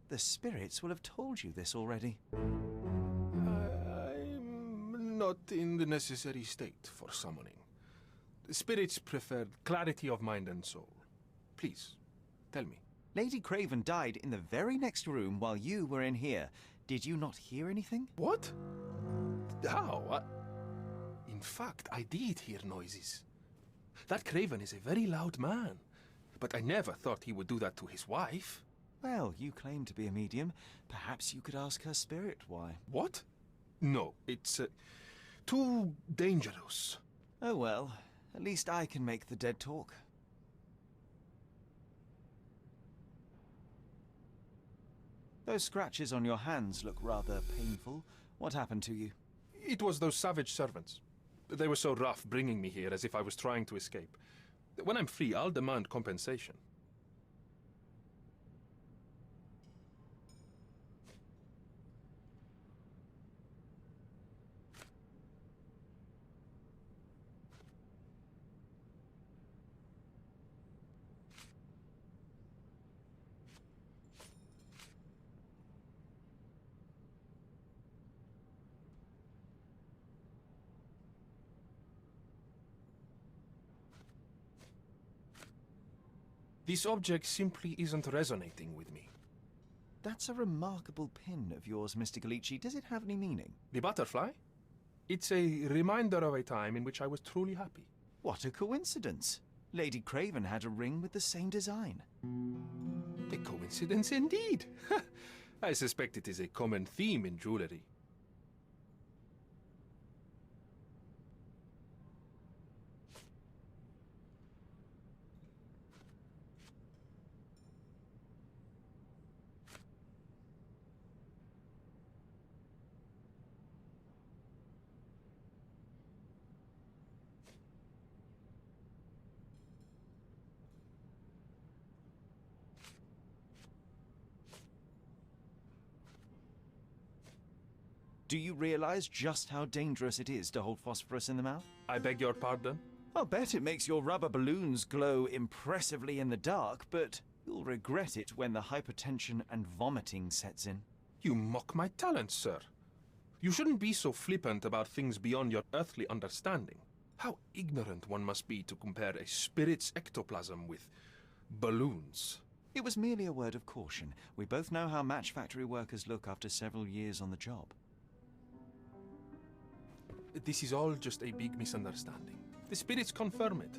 The spirits will have told you this already. I'm not in the necessary state for summoning. The spirits preferred clarity of mind and soul. Please, tell me. Lady Craven died in the very next room while you were in here. Did you not hear anything? What? How? In fact, I did hear noises. That Craven is a very loud man, but I never thought he would do that to his wife. Well, you claim to be a medium. Perhaps you could ask her spirit why. What? No, it's too dangerous. Oh well, at least I can make the dead talk. Those scratches on your hands look rather painful. What happened to you? It was those savage servants. They were so rough bringing me here as if I was trying to escape. When I'm free, I'll demand compensation. This object simply isn't resonating with me. That's a remarkable pin of yours, Mr. Galici. Does it have any meaning? The butterfly? It's a reminder of a time in which I was truly happy. What a coincidence. Lady Craven had a ring with the same design. A coincidence indeed. I suspect it is a common theme in jewelry. Do you realize just how dangerous it is to hold phosphorus in the mouth? I beg your pardon? I'll bet it makes your rubber balloons glow impressively in the dark, but you'll regret it when the hypertension and vomiting sets in. You mock my talents, sir. You shouldn't be so flippant about things beyond your earthly understanding. How ignorant one must be to compare a spirit's ectoplasm with balloons. It was merely a word of caution. We both know how match factory workers look after several years on the job. This is all just a big misunderstanding. The spirits confirm it.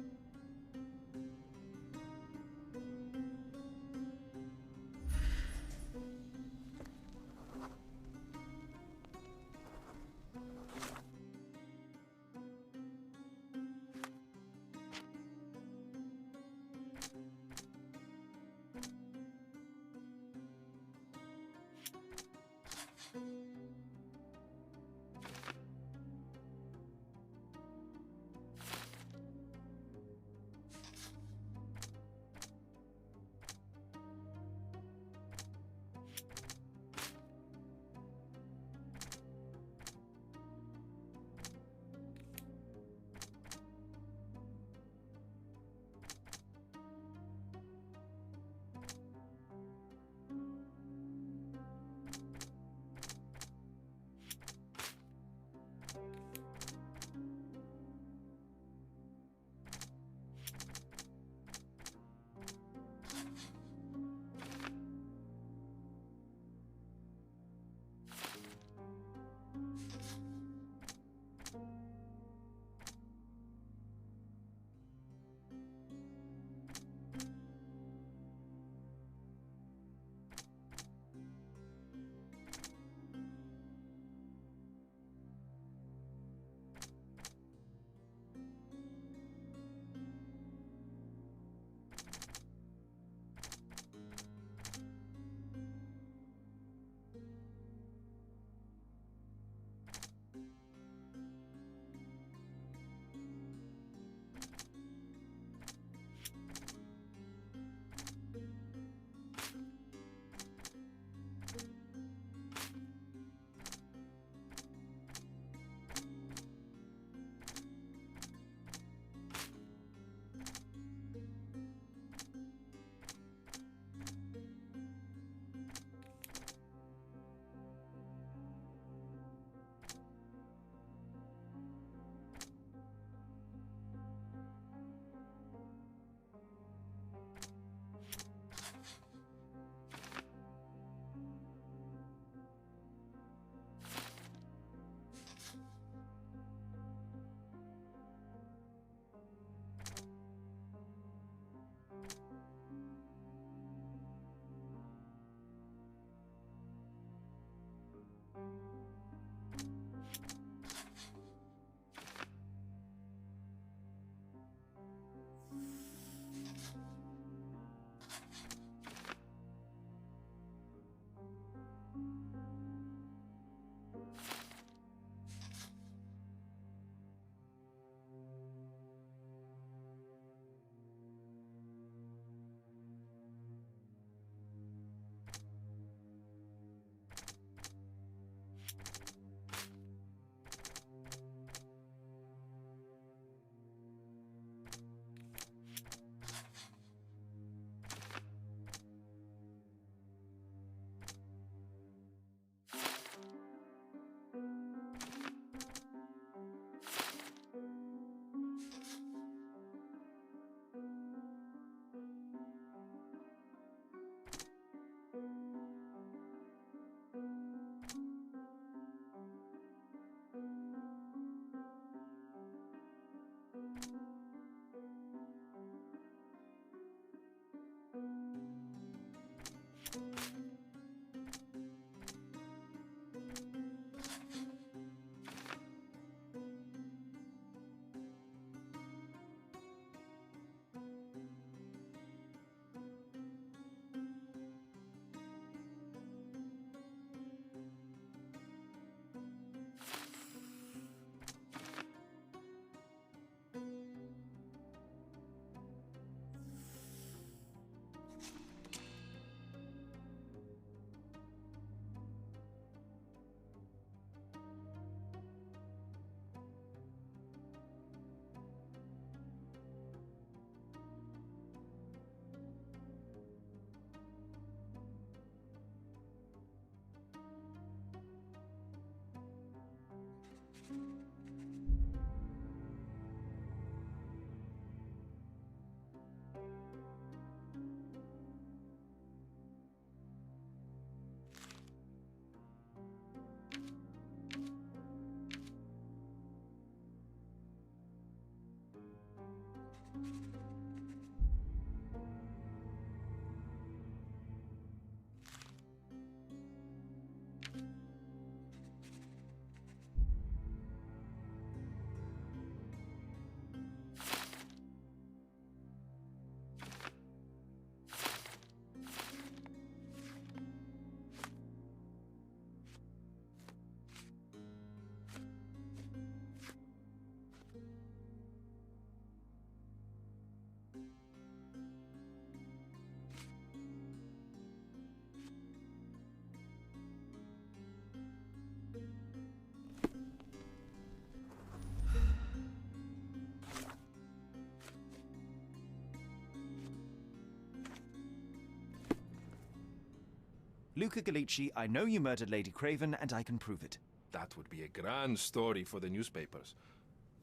Luca Gallici, I know you murdered Lady Craven, and I can prove it. That would be a grand story for the newspapers.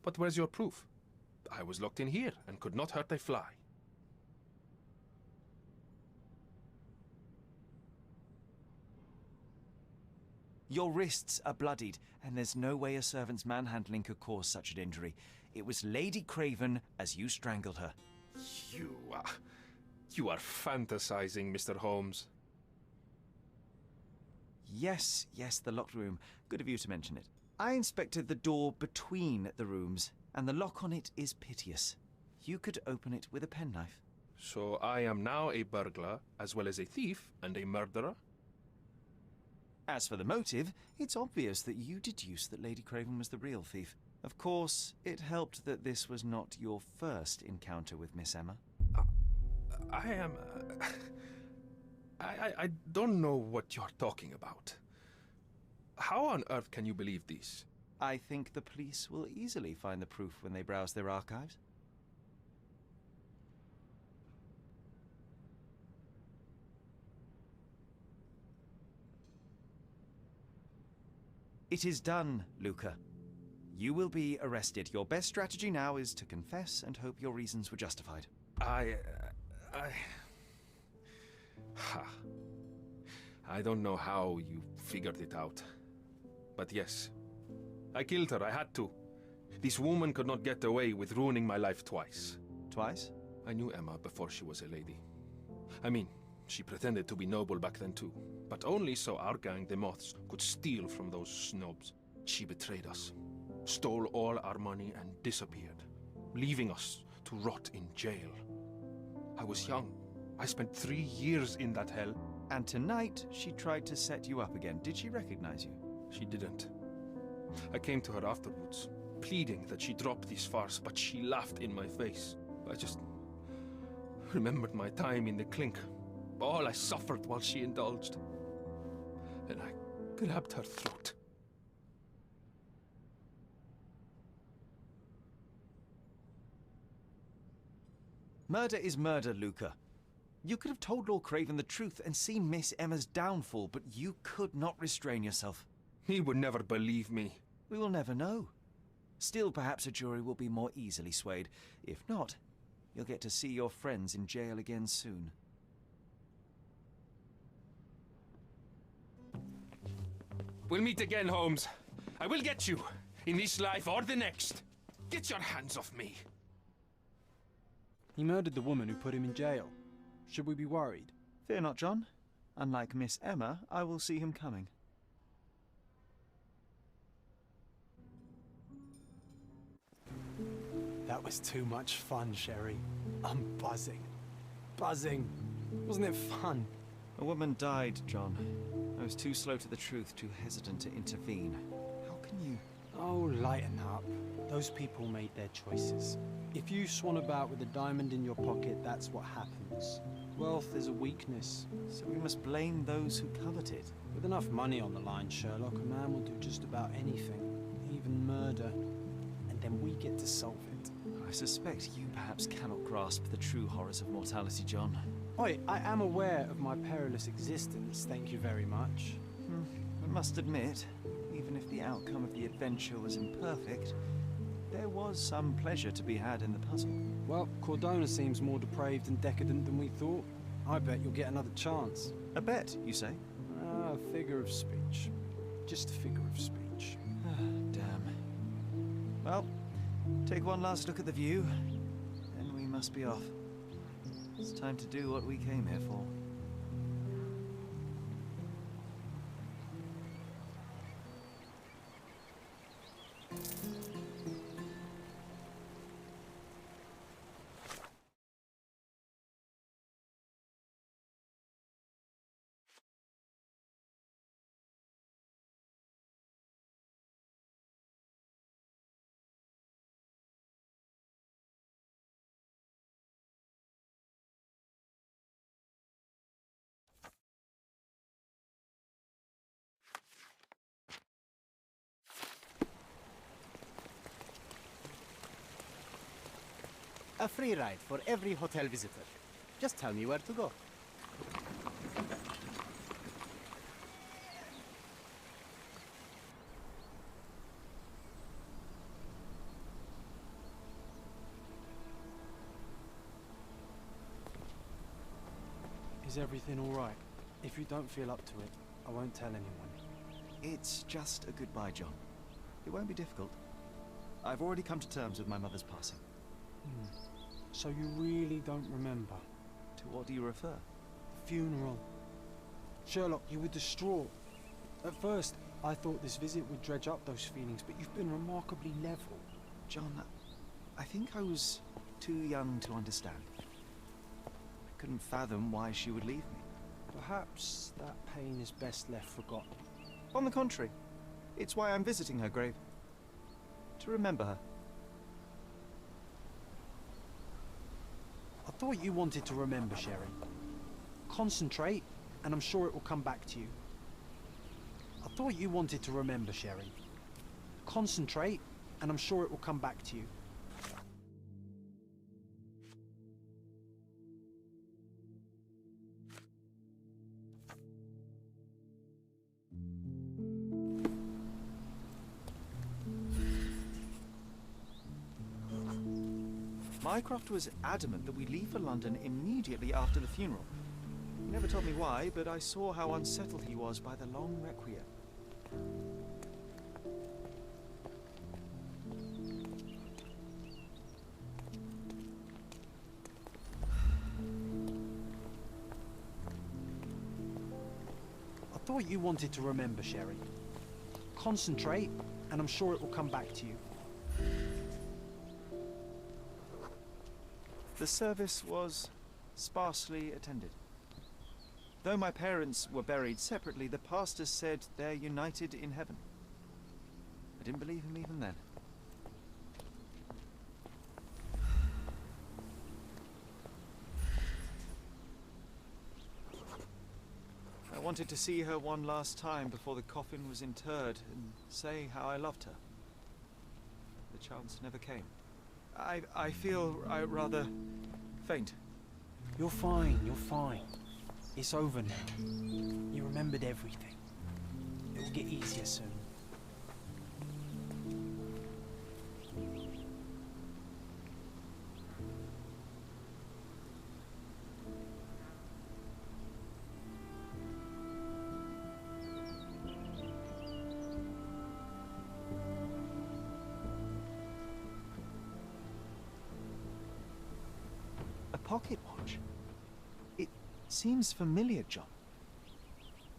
But where's your proof? I was locked in here and could not hurt a fly. Your wrists are bloodied, and there's no way a servant's manhandling could cause such an injury. It was Lady Craven as you strangled her. You are fantasizing, Mr. Holmes. Yes, the locked room. Good of you to mention it. I inspected the door between the rooms, and the lock on it is piteous. You could open it with a penknife. So I am now a burglar, as well as a thief and a murderer? As for the motive, it's obvious that you deduced that Lady Craven was the real thief. Of course, it helped that this was not your first encounter with Miss Emma. I don't know what you're talking about. How on earth can you believe this? I think the police will easily find the proof when they browse their archives. It is done, Luca. You will be arrested. Your best strategy now is to confess and hope your reasons were justified. I don't know how you figured it out. But yes, I killed her. I had to. This woman could not get away with ruining my life twice. Twice? I knew Emma before she was a lady. I mean, she pretended to be noble back then too. But only so our gang, the Moths, could steal from those snobs. She betrayed us, stole all our money and disappeared, leaving us to rot in jail. I was young. I spent 3 years in that hell. And tonight, she tried to set you up again. Did she recognize you? She didn't. I came to her afterwards, pleading that she drop this farce, but she laughed in my face. I just remembered my time in the clink, all I suffered while she indulged. And I grabbed her throat. Murder is murder, Luca. You could have told Lord Craven the truth and seen Miss Emma's downfall, but you could not restrain yourself. He would never believe me. We will never know. Still, perhaps a jury will be more easily swayed. If not, you'll get to see your friends in jail again soon. We'll meet again, Holmes. I will get you, in this life or the next. Get your hands off me. He murdered the woman who put him in jail. Should we be worried? Fear not, John. Unlike Miss Emma, I will see him coming. That was too much fun, Sherry. I'm buzzing. Buzzing. Wasn't it fun? A woman died, John. I was too slow to the truth, too hesitant to intervene. How can you... Oh, lighten up. Those people made their choices. If you swan about with a diamond in your pocket, that's what happens. Wealth is a weakness. So we must blame those who covet it. With enough money on the line, Sherlock, a man will do just about anything. Even murder. And then we get to solve it. I suspect you perhaps cannot grasp the true horrors of mortality, John. Oi, I am aware of my perilous existence, thank you very much. I must admit, even if the outcome of the adventure was imperfect, there was some pleasure to be had in the puzzle. Well, Cordona seems more depraved and decadent than we thought. I bet you'll get another chance. A bet, you say? A figure of speech. Just a figure of speech. Damn. Well, take one last look at the view, then we must be off. It's time to do what we came here for. A free ride for every hotel visitor. Just tell me where to go. Is everything all right? If you don't feel up to it, I won't tell anyone. It's just a goodbye, John. It won't be difficult. I've already come to terms with my mother's passing. So you really don't remember? To what do you refer? Funeral. Sherlock, you were distraught. At first, I thought this visit would dredge up those feelings, but you've been remarkably level. John, I think I was too young to understand. I couldn't fathom why she would leave me. Perhaps that pain is best left forgotten. On the contrary, it's why I'm visiting her grave. To remember her. I thought you wanted to remember, Sherry. Concentrate, and I'm sure it will come back to you. I thought you wanted to remember, Sherry. Concentrate, and I'm sure it will come back to you. Mycroft was adamant that we leave for London immediately after the funeral. He never told me why, but I saw how unsettled he was by the long requiem. I thought you wanted to remember, Sherry. Concentrate, and I'm sure it will come back to you. The service was sparsely attended. Though my parents were buried separately, the pastor said they're united in heaven. I didn't believe him even then. I wanted to see her one last time before the coffin was interred and say how I loved her. The chance never came. I feel rather faint. You're fine, you're fine. It's over now. You remembered everything. It will get easier soon. Pocket watch? It seems familiar, John.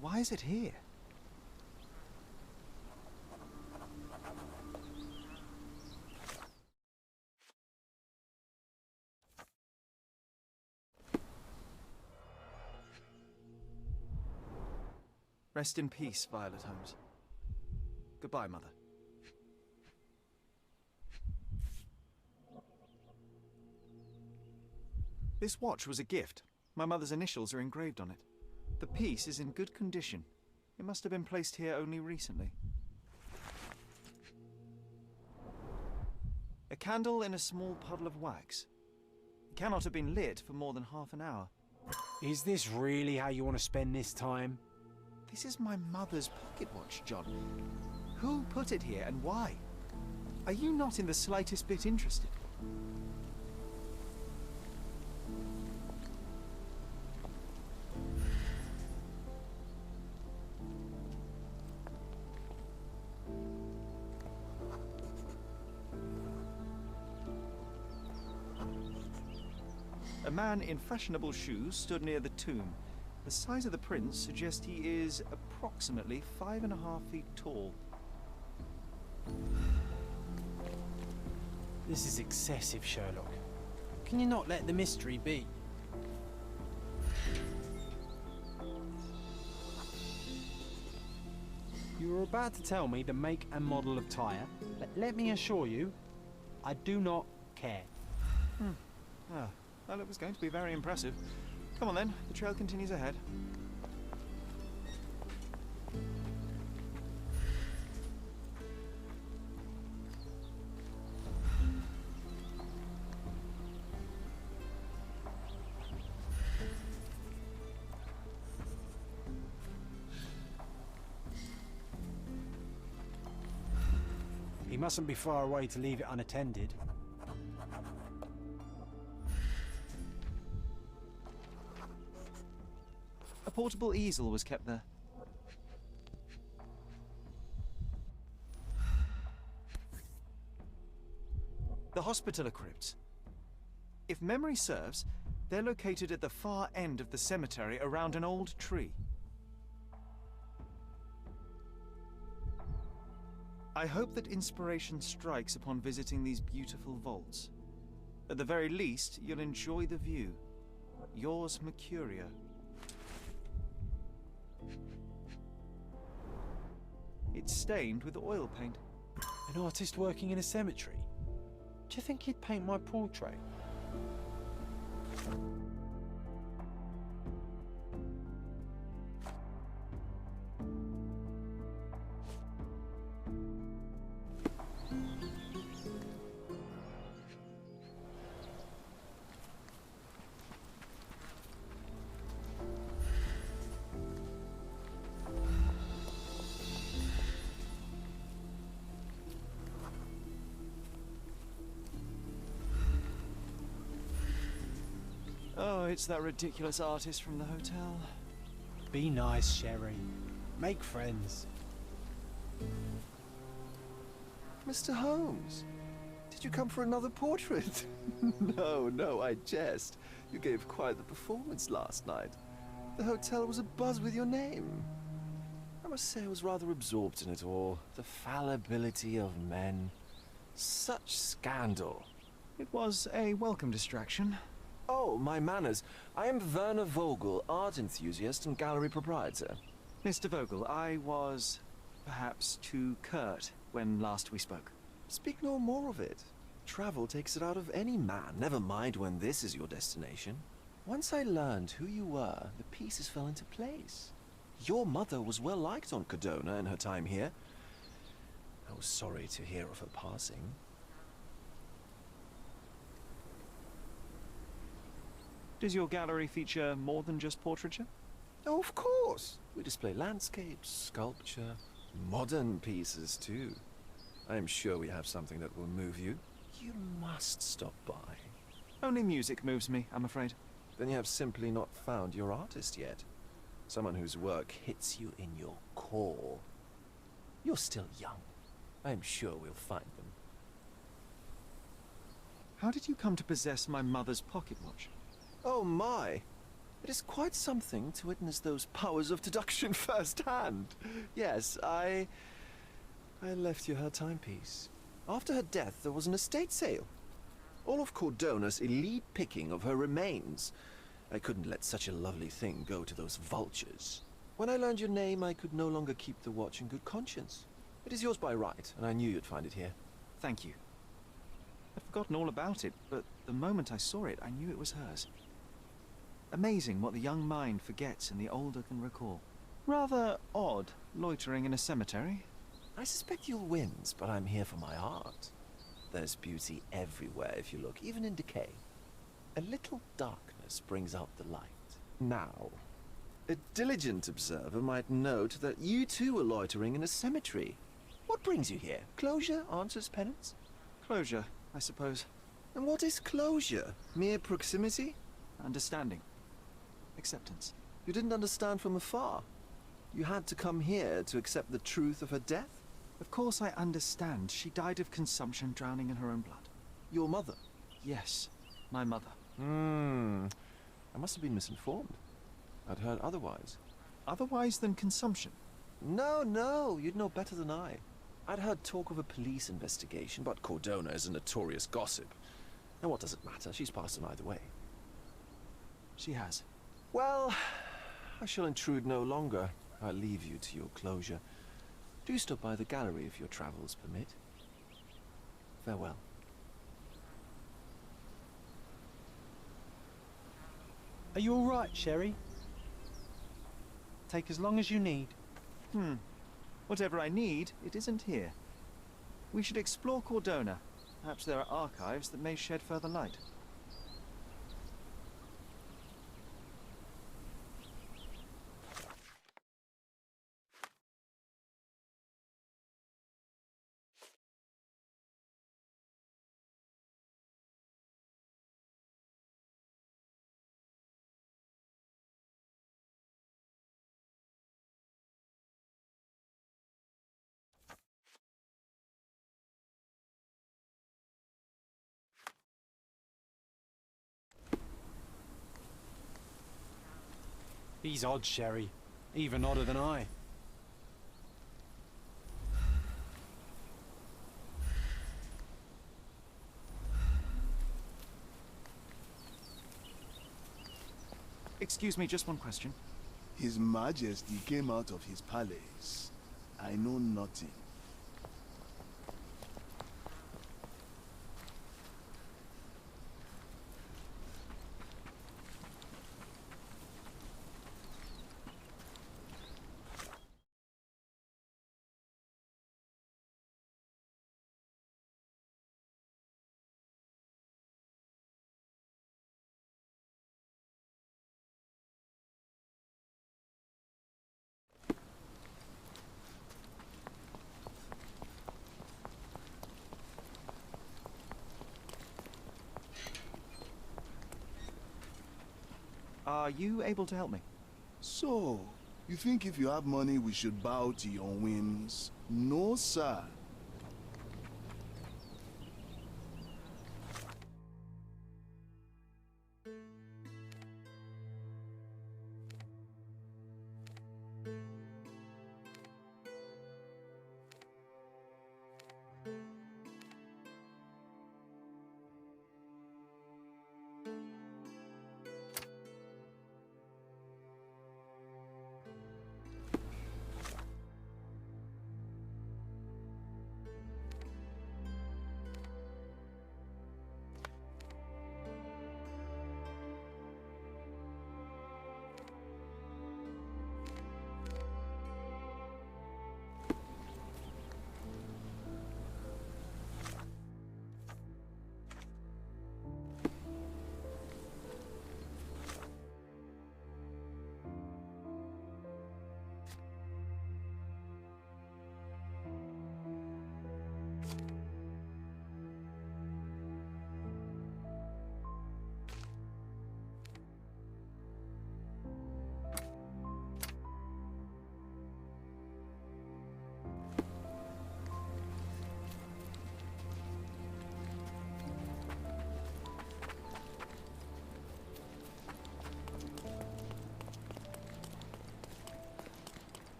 Why is it here? Rest in peace, Violet Holmes. Goodbye, Mother. This watch was a gift. My mother's initials are engraved on it. The piece is in good condition. It must have been placed here only recently. A candle in a small puddle of wax. It cannot have been lit for more than half an hour. Is this really how you want to spend this time? This is my mother's pocket watch, John. Who put it here and why? Are you not in the slightest bit interested? A man in fashionable shoes stood near the tomb. The size of the prints suggests he is approximately 5.5 feet tall. This is excessive, Sherlock. Can you not let the mystery be? You were about to tell me the make and model of tyre, but let me assure you, I do not care. Ah, well, it was going to be very impressive. Come on then, the trail continues ahead. He mustn't be far away to leave it unattended. A portable easel was kept there. The Hospitaller crypts. If memory serves, they're located at the far end of the cemetery around an old tree. I hope that inspiration strikes upon visiting these beautiful vaults. At the very least, you'll enjoy the view. Yours, Mercurio. It's stained with oil paint. An artist working in a cemetery? Do you think he'd paint my portrait? Oh, it's that ridiculous artist from the hotel. Be nice, Sherry. Make friends. Mr. Holmes, did you come for another portrait? No, I jest. You gave quite the performance last night. The hotel was abuzz with your name. I must say I was rather absorbed in it all. The fallibility of men. Such scandal. It was a welcome distraction. Oh, my manners. I am Werner Vogel, art enthusiast and gallery proprietor. Mr. Vogel, I was perhaps too curt when last we spoke. Speak no more of it. Travel takes it out of any man, never mind when this is your destination. Once I learned who you were, the pieces fell into place. Your mother was well liked on Cadona in her time here. I was sorry to hear of her passing. Does your gallery feature more than just portraiture? Oh, of course. We display landscapes, sculpture, modern pieces too. I am sure we have something that will move you. You must stop by. Only music moves me, I'm afraid. Then you have simply not found your artist yet. Someone whose work hits you in your core. You're still young. I am sure we'll find them. How did you come to possess my mother's pocket watch? Oh my! It is quite something to witness those powers of deduction firsthand. Yes, I left you her timepiece. After her death, there was an estate sale. All of Cordona's elite picking of her remains. I couldn't let such a lovely thing go to those vultures. When I learned your name, I could no longer keep the watch in good conscience. It is yours by right, and I knew you'd find it here. Thank you. I'd forgotten all about it, but the moment I saw it, I knew it was hers. Amazing what the young mind forgets and the older can recall. Rather odd, loitering in a cemetery. I suspect you'll win, but I'm here for my art. There's beauty everywhere if you look, even in decay. A little darkness brings out the light. Now, a diligent observer might note that you too are loitering in a cemetery. What brings you here? Closure answers penance? Closure, I suppose. And what is closure? Mere proximity? Understanding. Acceptance. You didn't understand from afar. You had to come here to accept the truth of her death? Of course I understand. She died of consumption, drowning in her own blood. Your mother? Yes, my mother. I must have been misinformed. I'd heard otherwise. Otherwise than consumption? No, you'd know better than I. I'd heard talk of a police investigation, but Cordona is a notorious gossip. And what does it matter? She's passed on either way. She has. Well, I shall intrude no longer. I'll leave you to your closure. Do stop by the gallery if your travels permit. Farewell. Are you all right, Sherry? Take as long as you need. Whatever I need, it isn't here. We should explore Cordona. Perhaps there are archives that may shed further light. He's odd, Sherry. Even odder than I. Excuse me, just one question. His Majesty came out of his palace. I know nothing. Are you able to help me? So, you think if you have money we should bow to your whims? No, sir.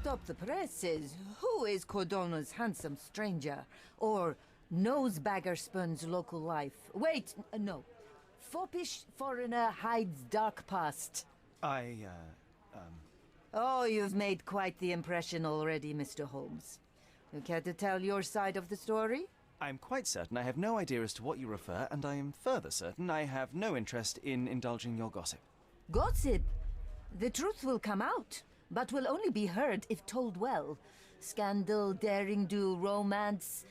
Stop the presses. Who is Cordona's handsome stranger? Or Nosebaggerspun's local life? Wait, no. Foppish foreigner hides dark past. Oh, you've made quite the impression already, Mr. Holmes. You care to tell your side of the story? I'm quite certain I have no idea as to what you refer, and I am further certain I have no interest in indulging your gossip. Gossip? The truth will come out, but will only be heard if told well. Scandal, daring-do, romance.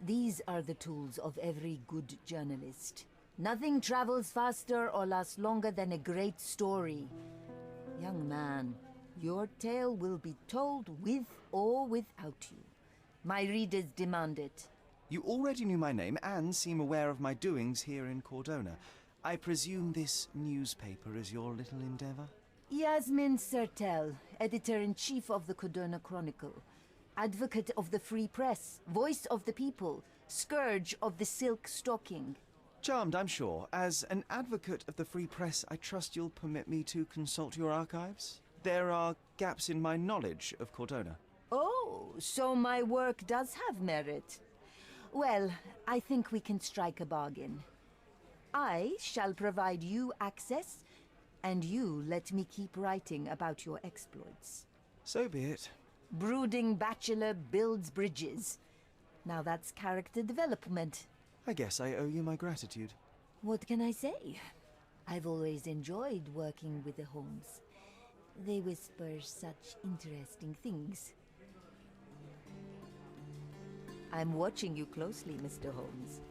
These are the tools of every good journalist. Nothing travels faster or lasts longer than a great story. Young man, your tale will be told with or without you. My readers demand it. You already knew my name and seem aware of my doings here in Cordona. I presume this newspaper is your little endeavor? Yasmin Sertel, editor-in-chief of the Cordona Chronicle. Advocate of the free press, voice of the people, scourge of the silk stocking. Charmed, I'm sure. As an advocate of the free press, I trust you'll permit me to consult your archives? There are gaps in my knowledge of Cordona. Oh, so my work does have merit. Well, I think we can strike a bargain. I shall provide you access, and you let me keep writing about your exploits. So be it. Brooding bachelor builds bridges. Now that's character development. I guess I owe you my gratitude. What can I say? I've always enjoyed working with the Holmes. They whisper such interesting things. I'm watching you closely, Mr. Holmes.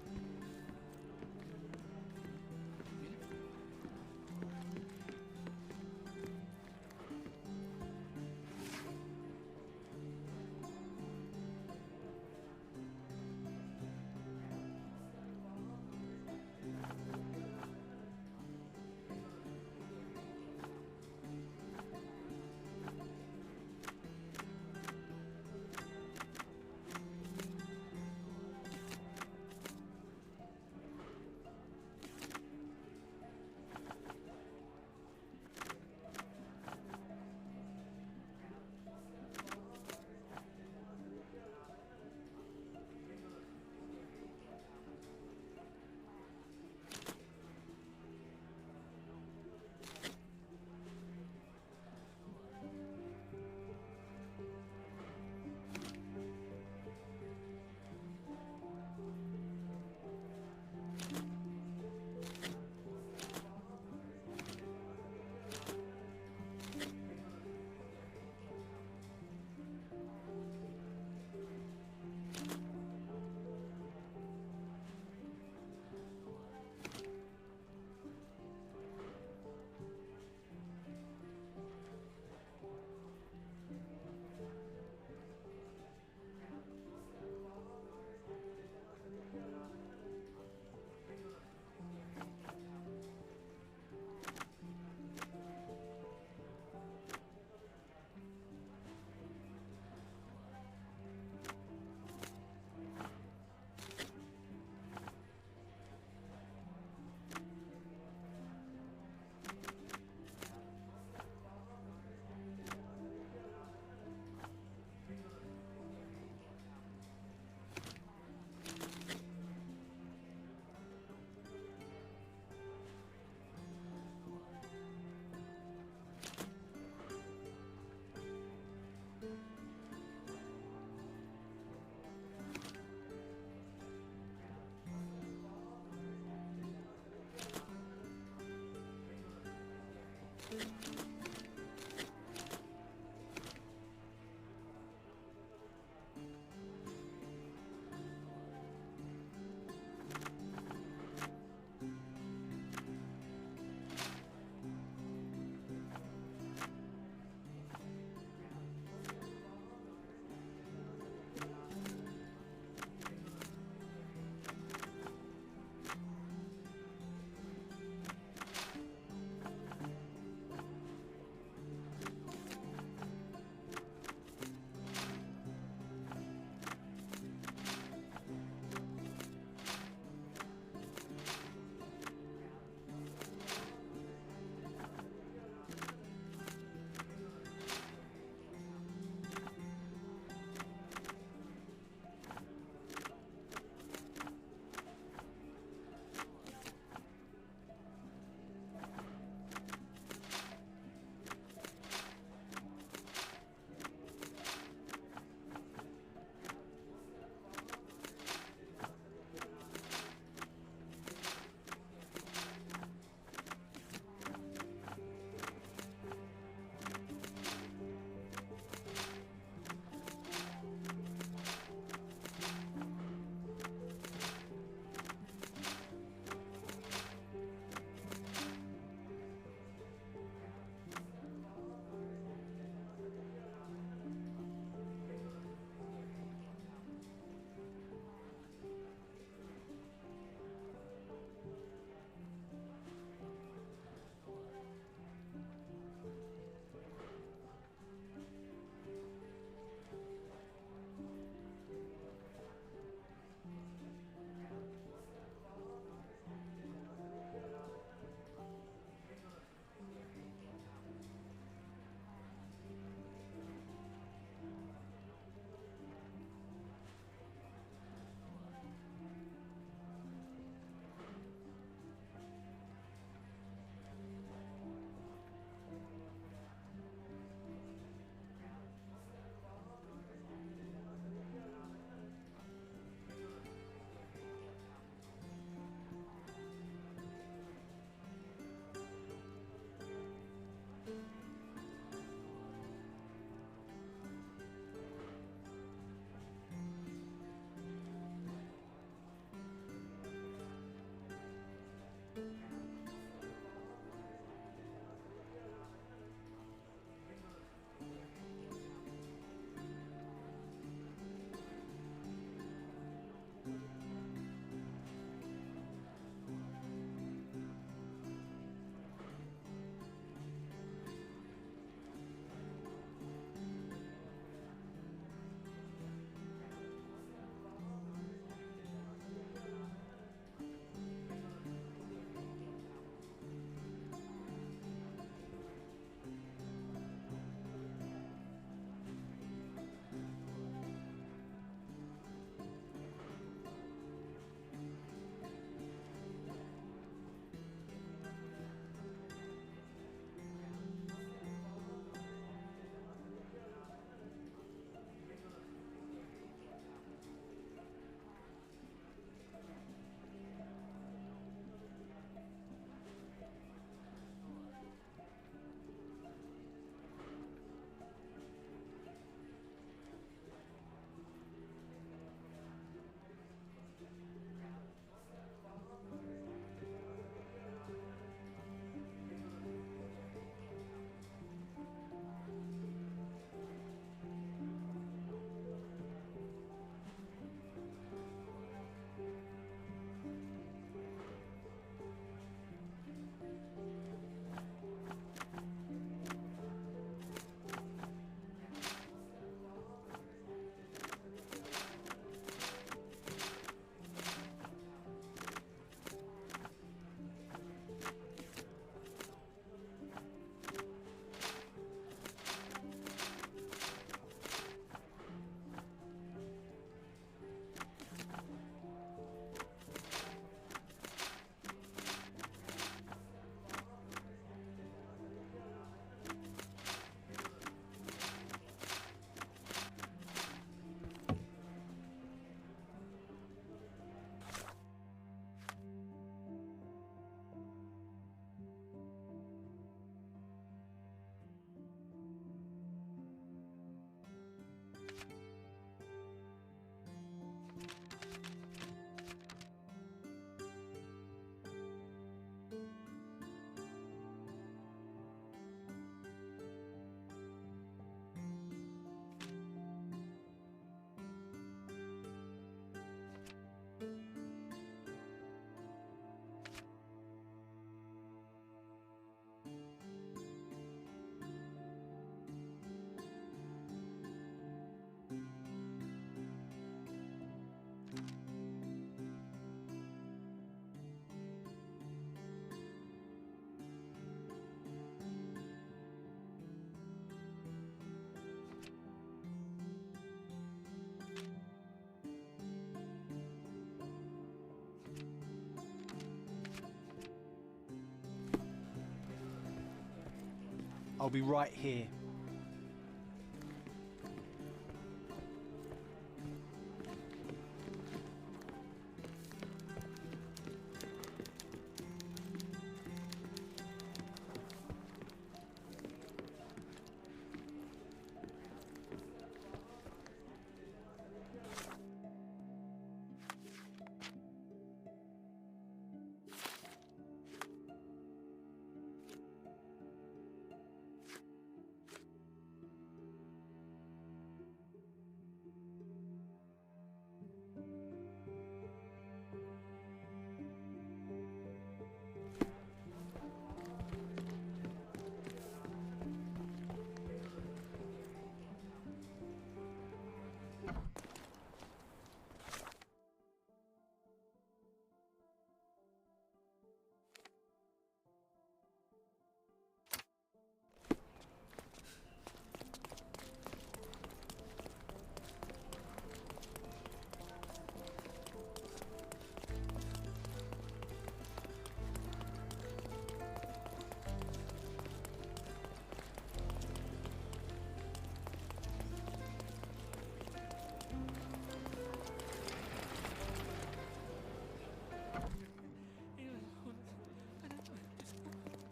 I'll be right here.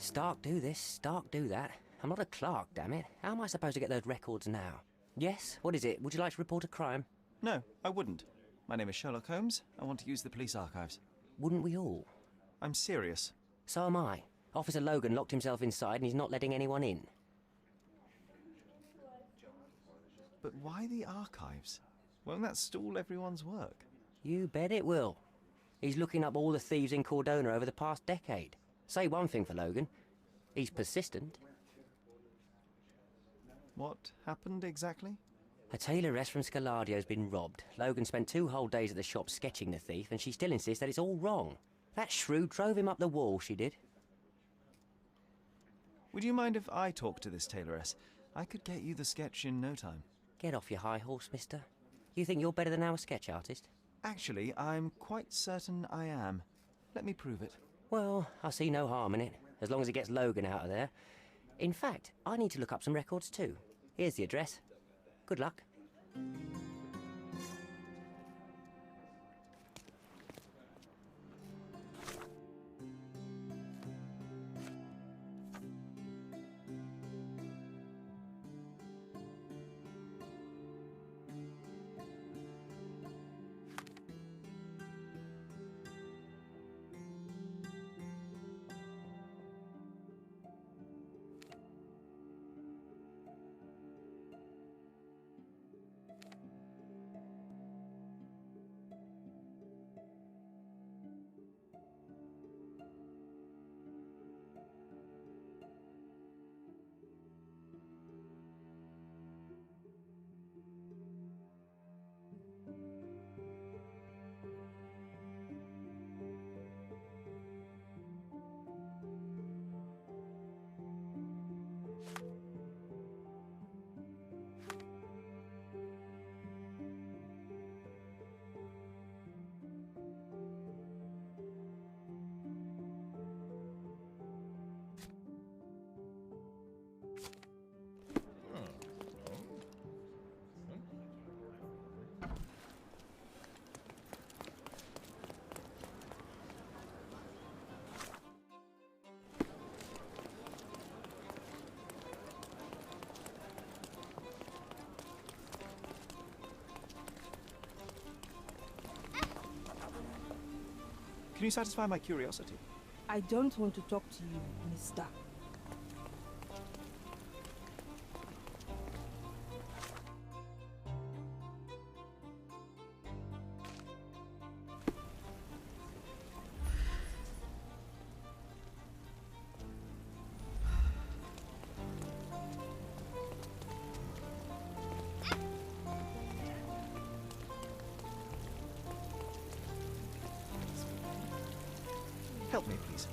Stark do this, Stark do that. I'm not a clerk, damn it. How am I supposed to get those records now? Yes? What is it? Would you like to report a crime? No, I wouldn't. My name is Sherlock Holmes. I want to use the police archives. Wouldn't we all? I'm serious. So am I. Officer Logan locked himself inside and he's not letting anyone in. But why the archives? Won't that stall everyone's work? You bet it will. He's looking up all the thieves in Cordona over the past decade. Say one thing for Logan. He's persistent. What happened exactly? A tailoress from Scaladio's been robbed. Logan spent 2 whole days at the shop sketching the thief, and she still insists that it's all wrong. That shrew drove him up the wall, she did. Would you mind if I talk to this tailoress? I could get you the sketch in no time. Get off your high horse, mister. You think you're better than our sketch artist? Actually, I'm quite certain I am. Let me prove it. Well, I see no harm in it, as long as it gets Logan out of there. In fact, I need to look up some records too. Here's the address. Good luck. Can you satisfy my curiosity? I don't want to talk to you, mister. Help me, please.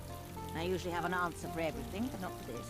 I usually have an answer for everything, but not for this.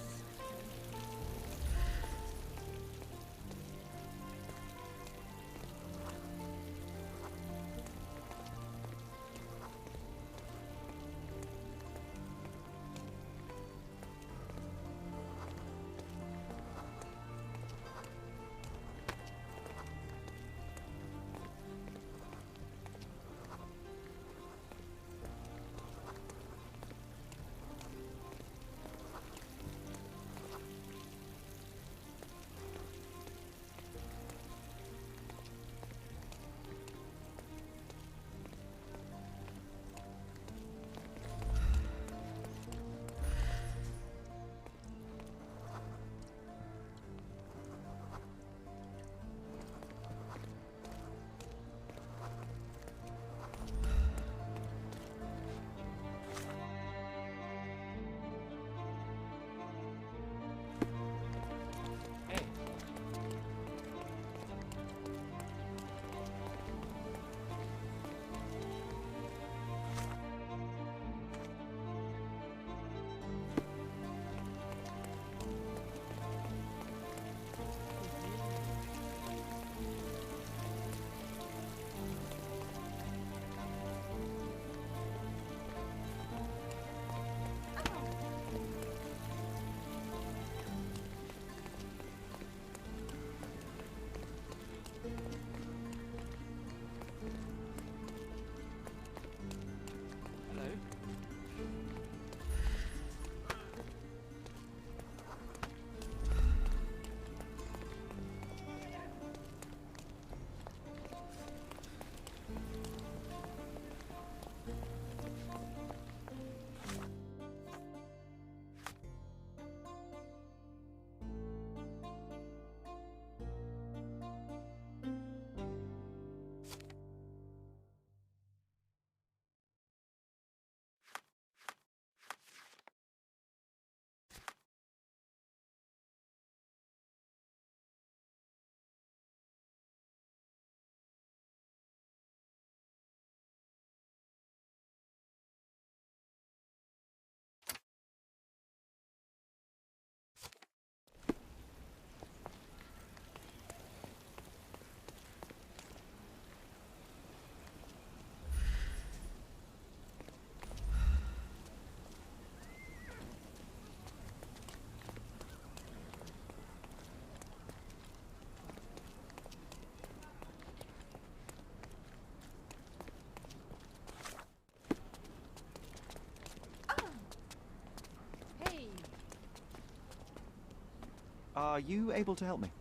Are you able to help me?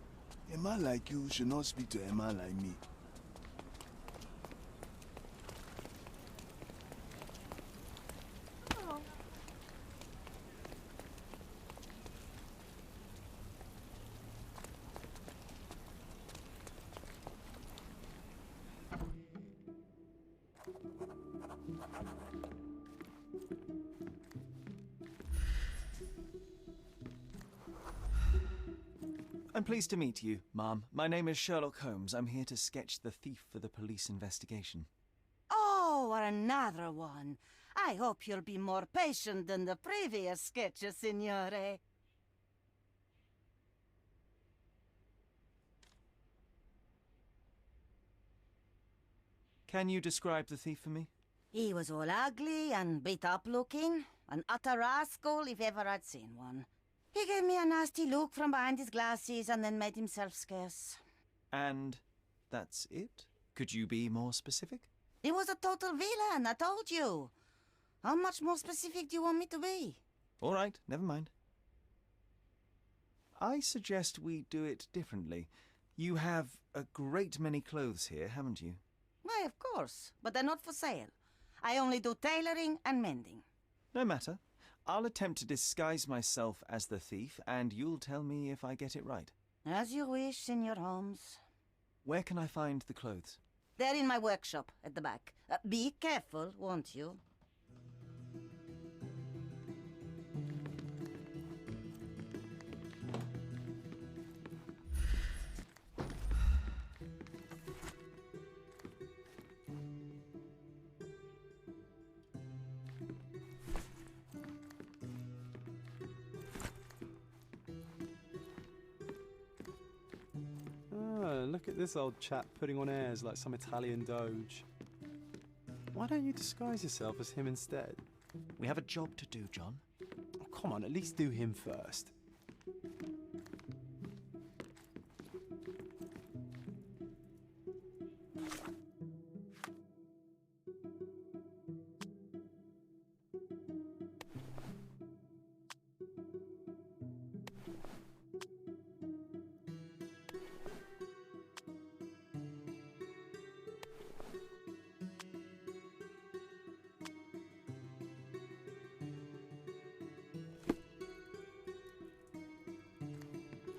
A man like you should not speak to a man like me. I'm pleased to meet you, ma'am. My name is Sherlock Holmes. I'm here to sketch the thief for the police investigation. Oh, another one. I hope you'll be more patient than the previous sketches, Signore. Can you describe the thief for me? He was all ugly and beat up looking. An utter rascal if ever I'd seen one. He gave me a nasty look from behind his glasses and then made himself scarce. And that's it? Could you be more specific? He was a total villain, I told you. How much more specific do you want me to be? All right, never mind. I suggest we do it differently. You have a great many clothes here, haven't you? Why, of course, but they're not for sale. I only do tailoring and mending. No matter. I'll attempt to disguise myself as the thief, and you'll tell me if I get it right. As you wish, Senor Holmes. Where can I find the clothes? They're in my workshop at the back. Be careful, won't you? Look at this old chap putting on airs like some Italian doge. Why don't you disguise yourself as him instead? We have a job to do, John. Oh, come on, at least do him first.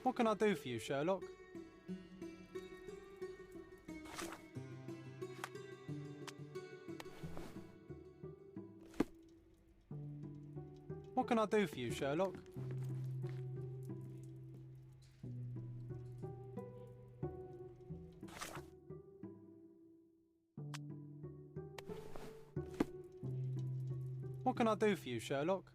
What can I do for you, Sherlock? What can I do for you, Sherlock? What can I do for you, Sherlock?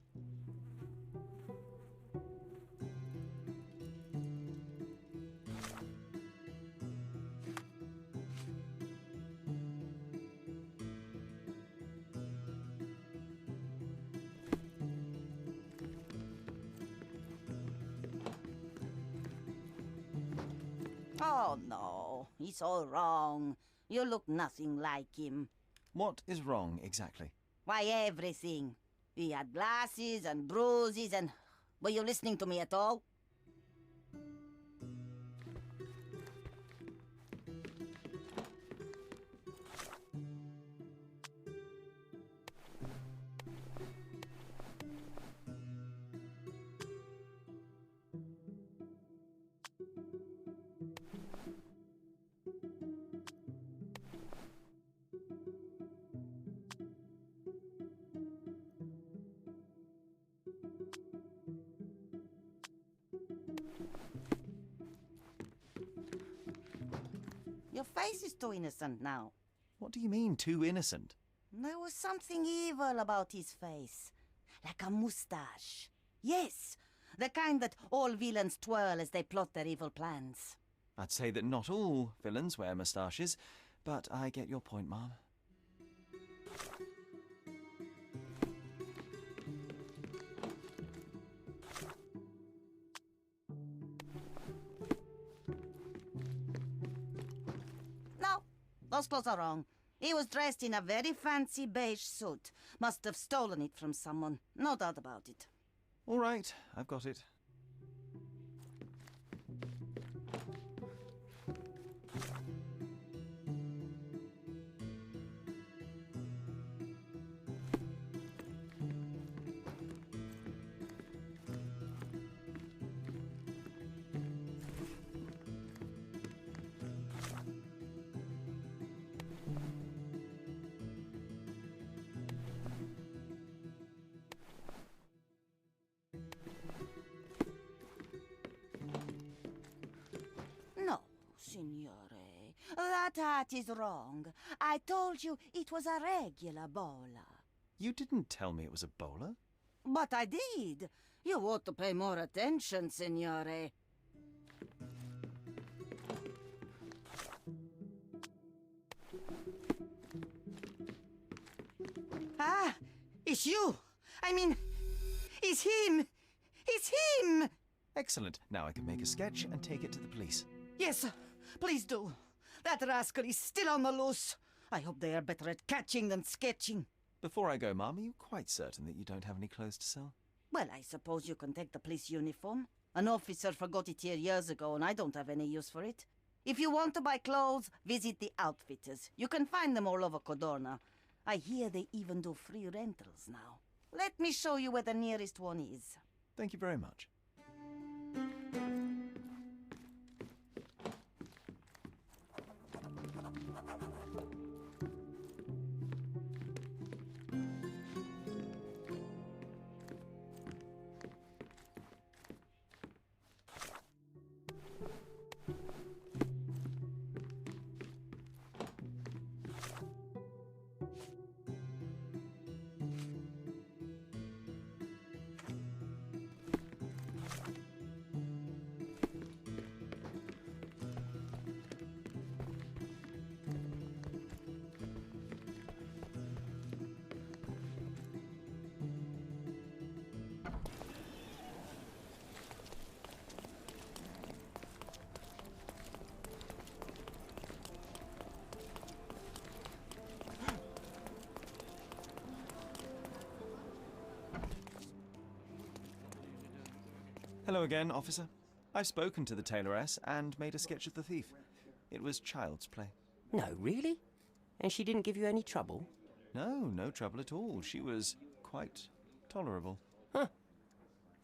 Oh, no. He's all wrong. You look nothing like him. What is wrong, exactly? Why, everything. He had glasses and bruises and... Were you listening to me at all? Your face is too innocent now. What do you mean, too innocent? There was something evil about his face. Like a moustache. Yes, the kind that all villains twirl as they plot their evil plans. I'd say that not all villains wear moustaches, but I get your point, Mom. No, those clothes are wrong. He was dressed in a very fancy beige suit. Must have stolen it from someone. No doubt about it. All right, I've got it. That is wrong. I told you it was a regular bowler. You didn't tell me it was a bowler. But I did. You ought to pay more attention, signore. Ah, it's you. I mean, it's him. It's him. Excellent. Now I can make a sketch and take it to the police. Yes, please do. That rascal is still on the loose. I hope they are better at catching than sketching. Before I go, Mum, are you quite certain that you don't have any clothes to sell? Well, I suppose you can take the police uniform. An officer forgot it here years ago, and I don't have any use for it. If you want to buy clothes, visit the outfitters. You can find them all over Codorna. I hear they even do free rentals now. Let me show you where the nearest one is. Thank you very much. Hello again, officer. I've spoken to the tailoress and made a sketch of the thief. It was child's play. No, really? And she didn't give you any trouble? No, no trouble at all. She was quite tolerable. Huh.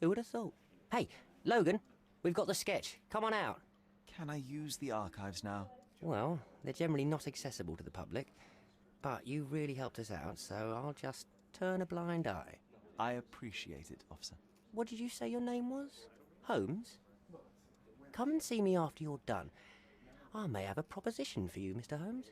Who would have thought? Hey, Logan, we've got the sketch. Come on out. Can I use the archives now? Well, they're generally not accessible to the public. But you really helped us out, so I'll just turn a blind eye. I appreciate it, officer. What did you say your name was? Holmes? Come and see me after you're done. I may have a proposition for you, Mr. Holmes.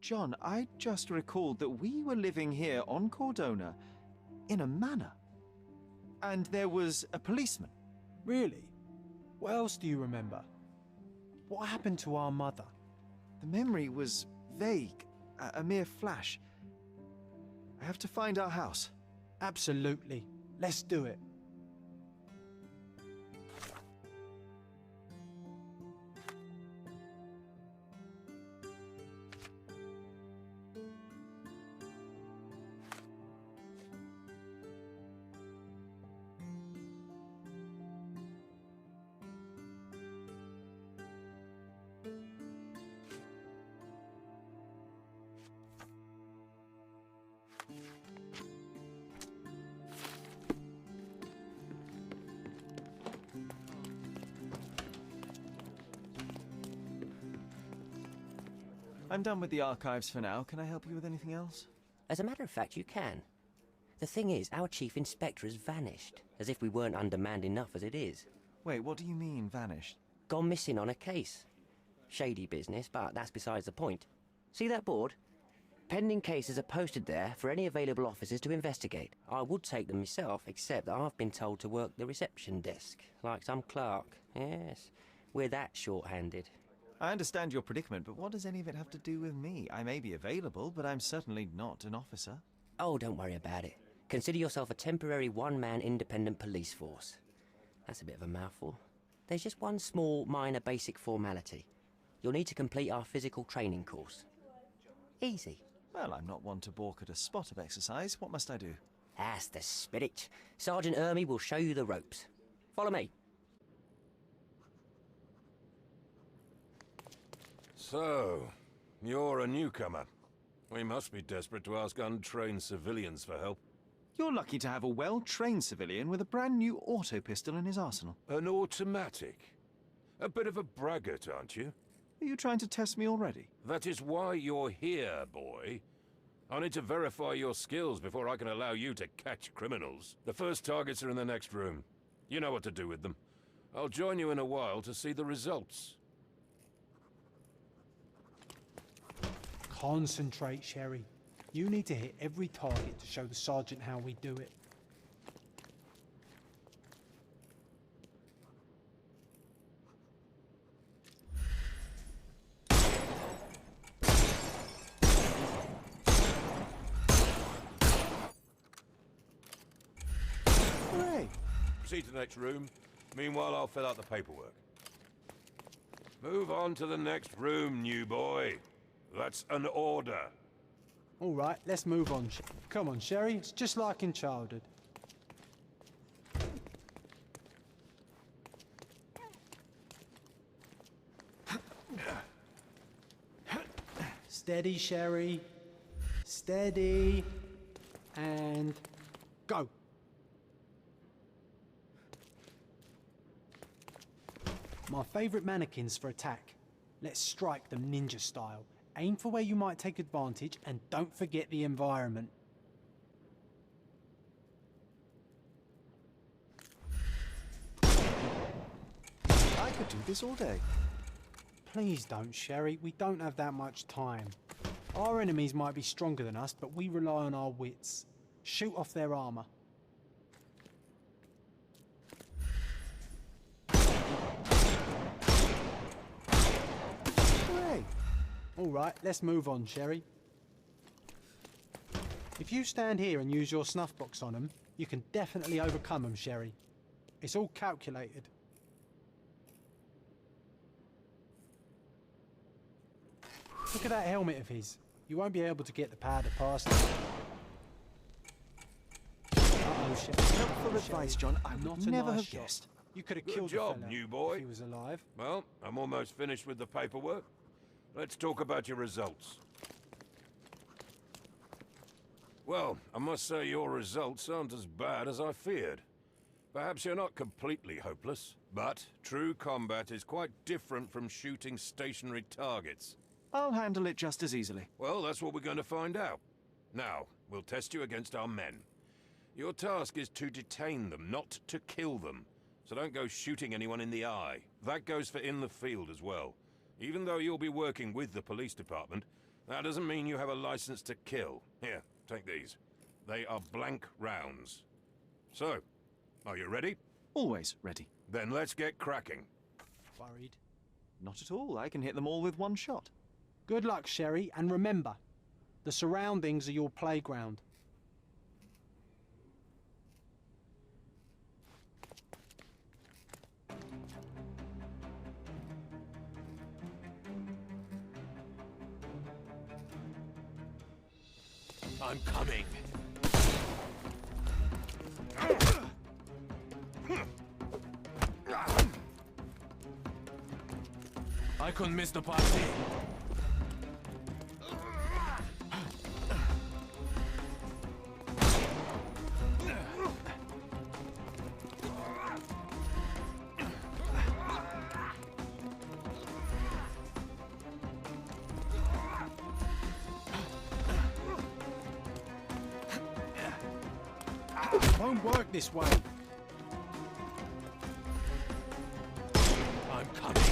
John, I just recalled that we were living here on Cordona in a manor. And there was a policeman. Really? What else do you remember? What happened to our mother? The memory was vague, a mere flash. I have to find our house. Absolutely. Let's do it. I'm done with the archives for now. Can I help you with anything else? As a matter of fact, you can. The thing is, our chief inspector has vanished, as if we weren't undermanned enough as it is. Wait, what do you mean, vanished? Gone missing on a case. Shady business, but that's besides the point. See that board? Pending cases are posted there for any available officers to investigate. I would take them myself, except that I've been told to work the reception desk, like some clerk. Yes, we're that short-handed. I understand your predicament, but what does any of it have to do with me? I may be available, but I'm certainly not an officer. Oh, don't worry about it. Consider yourself a temporary one-man independent police force. That's a bit of a mouthful. There's just one small, minor basic formality. You'll need to complete our physical training course. Easy. Well, I'm not one to balk at a spot of exercise. What must I do? That's the spirit. Sergeant Ermy will show you the ropes. Follow me. So, you're a newcomer. We must be desperate to ask untrained civilians for help. You're lucky to have a well-trained civilian with a brand new auto pistol in his arsenal. An automatic? A bit of a braggart, aren't you? Are you trying to test me already? That is why you're here, boy. I need to verify your skills before I can allow you to catch criminals. The first targets are in the next room. You know what to do with them. I'll join you in a while to see the results. Concentrate, Sherry. You need to hit every target to show the sergeant how we do it. Hooray! Proceed to the next room. Meanwhile, I'll fill out the paperwork. Move on to the next room, new boy. That's an order. All right, let's move on. Come on, Sherry. It's just like in childhood. Steady, Sherry. Steady. And go. My favourite mannequins for attack. Let's strike them ninja style. Aim for where you might take advantage, and don't forget the environment. I could do this all day. Please don't, Sherry. We don't have that much time. Our enemies might be stronger than us, but we rely on our wits. Shoot off their armour. Hooray! All right, let's move on, Sherry. If you stand here and use your snuff box on them, you can definitely overcome them, Sherry. It's all calculated. Look at that helmet of his. You won't be able to get the powder past it. Uh-oh, Sherry. Helpful advice, John. I Not would a never nice have shot. guessed. You could have Good killed job, the fella new boy. if he was alive. Well, I'm almost finished with the paperwork. Let's talk about your results. Well, I must say your results aren't as bad as I feared. Perhaps you're not completely hopeless, but true combat is quite different from shooting stationary targets. I'll handle it just as easily. Well, that's what we're going to find out. Now, we'll test you against our men. Your task is to detain them, not to kill them. So don't go shooting anyone in the eye. That goes for in the field as well. Even though you'll be working with the police department, That doesn't mean you have a license to kill. Here, take these. They are blank rounds. So, are you ready? Always ready. Then let's get cracking. Worried? Not at all. I can hit them all with one shot. Good luck, Sherry, and remember, the surroundings are your playground. I'm coming. I couldn't miss the party. Won't work this way. I'm coming.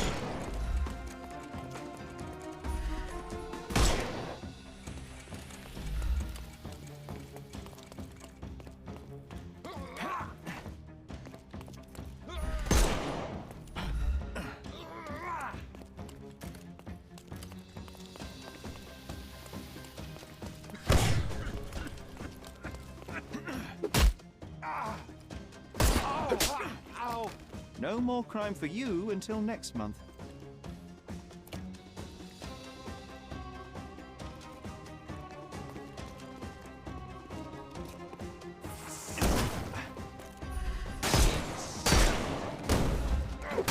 No more crime for you until next month.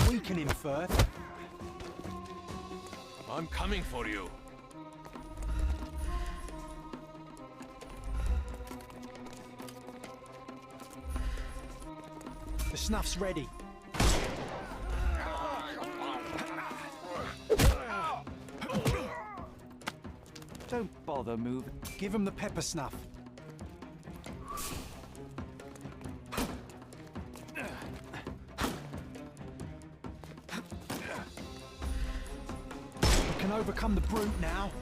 Weaken him, Firth. I'm coming for you. The snuff's ready. Don't bother moving. Give him the pepper snuff. We can overcome the brute now.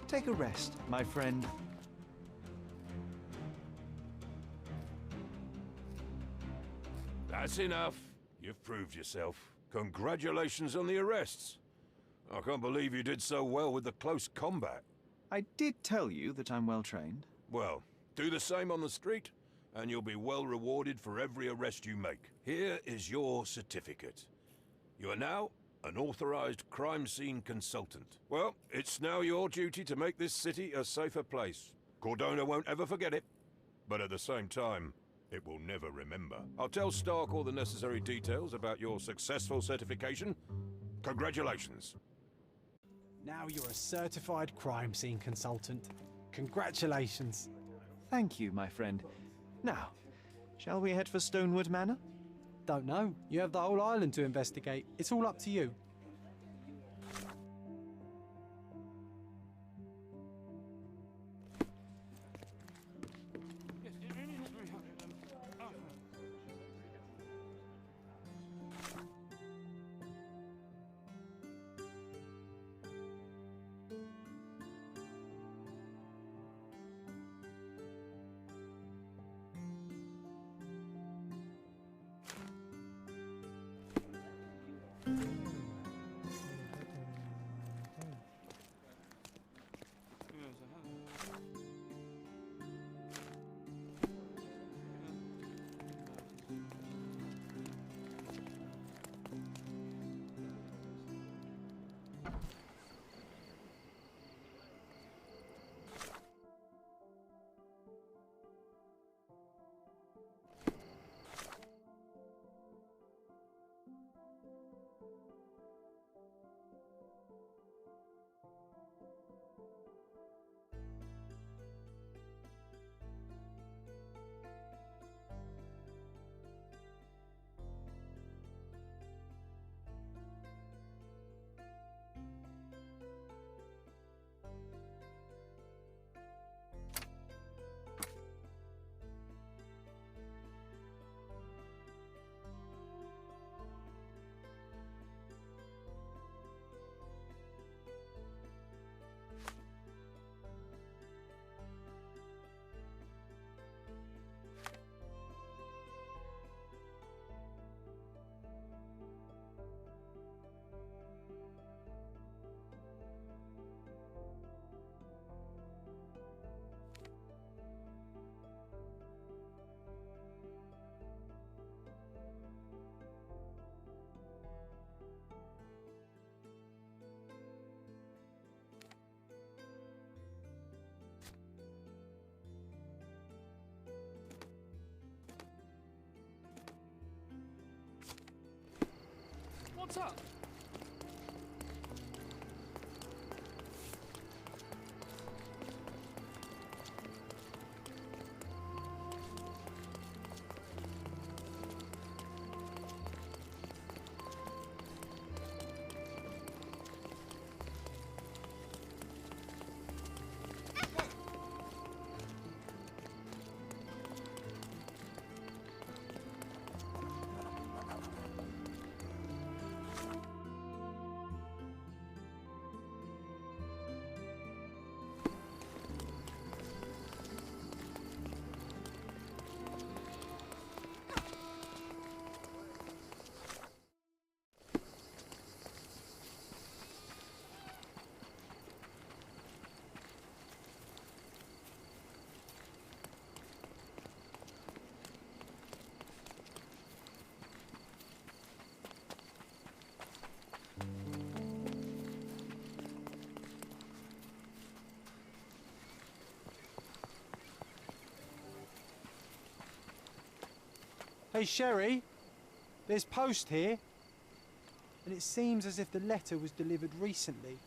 Take a rest, my friend. That's enough. You've proved yourself. Congratulations on the arrests. I can't believe you did so well with the close combat. I did tell you that I'm well trained. Well, do the same on the street, and you'll be well rewarded for every arrest you make. Here is your certificate. You are now an authorized crime scene consultant. Well, it's now your duty to make this city a safer place. Cordona won't ever forget it, but at the same time, it will never remember. I'll tell Stark all the necessary details about your successful certification. Congratulations. Now you're a certified crime scene consultant. Congratulations. Thank you, my friend. Now, shall we head for Stonewood Manor? Don't know. You have the whole island to investigate. It's all up to you. What's up? Hey, Sherry, there's post here, and it seems as if the letter was delivered recently.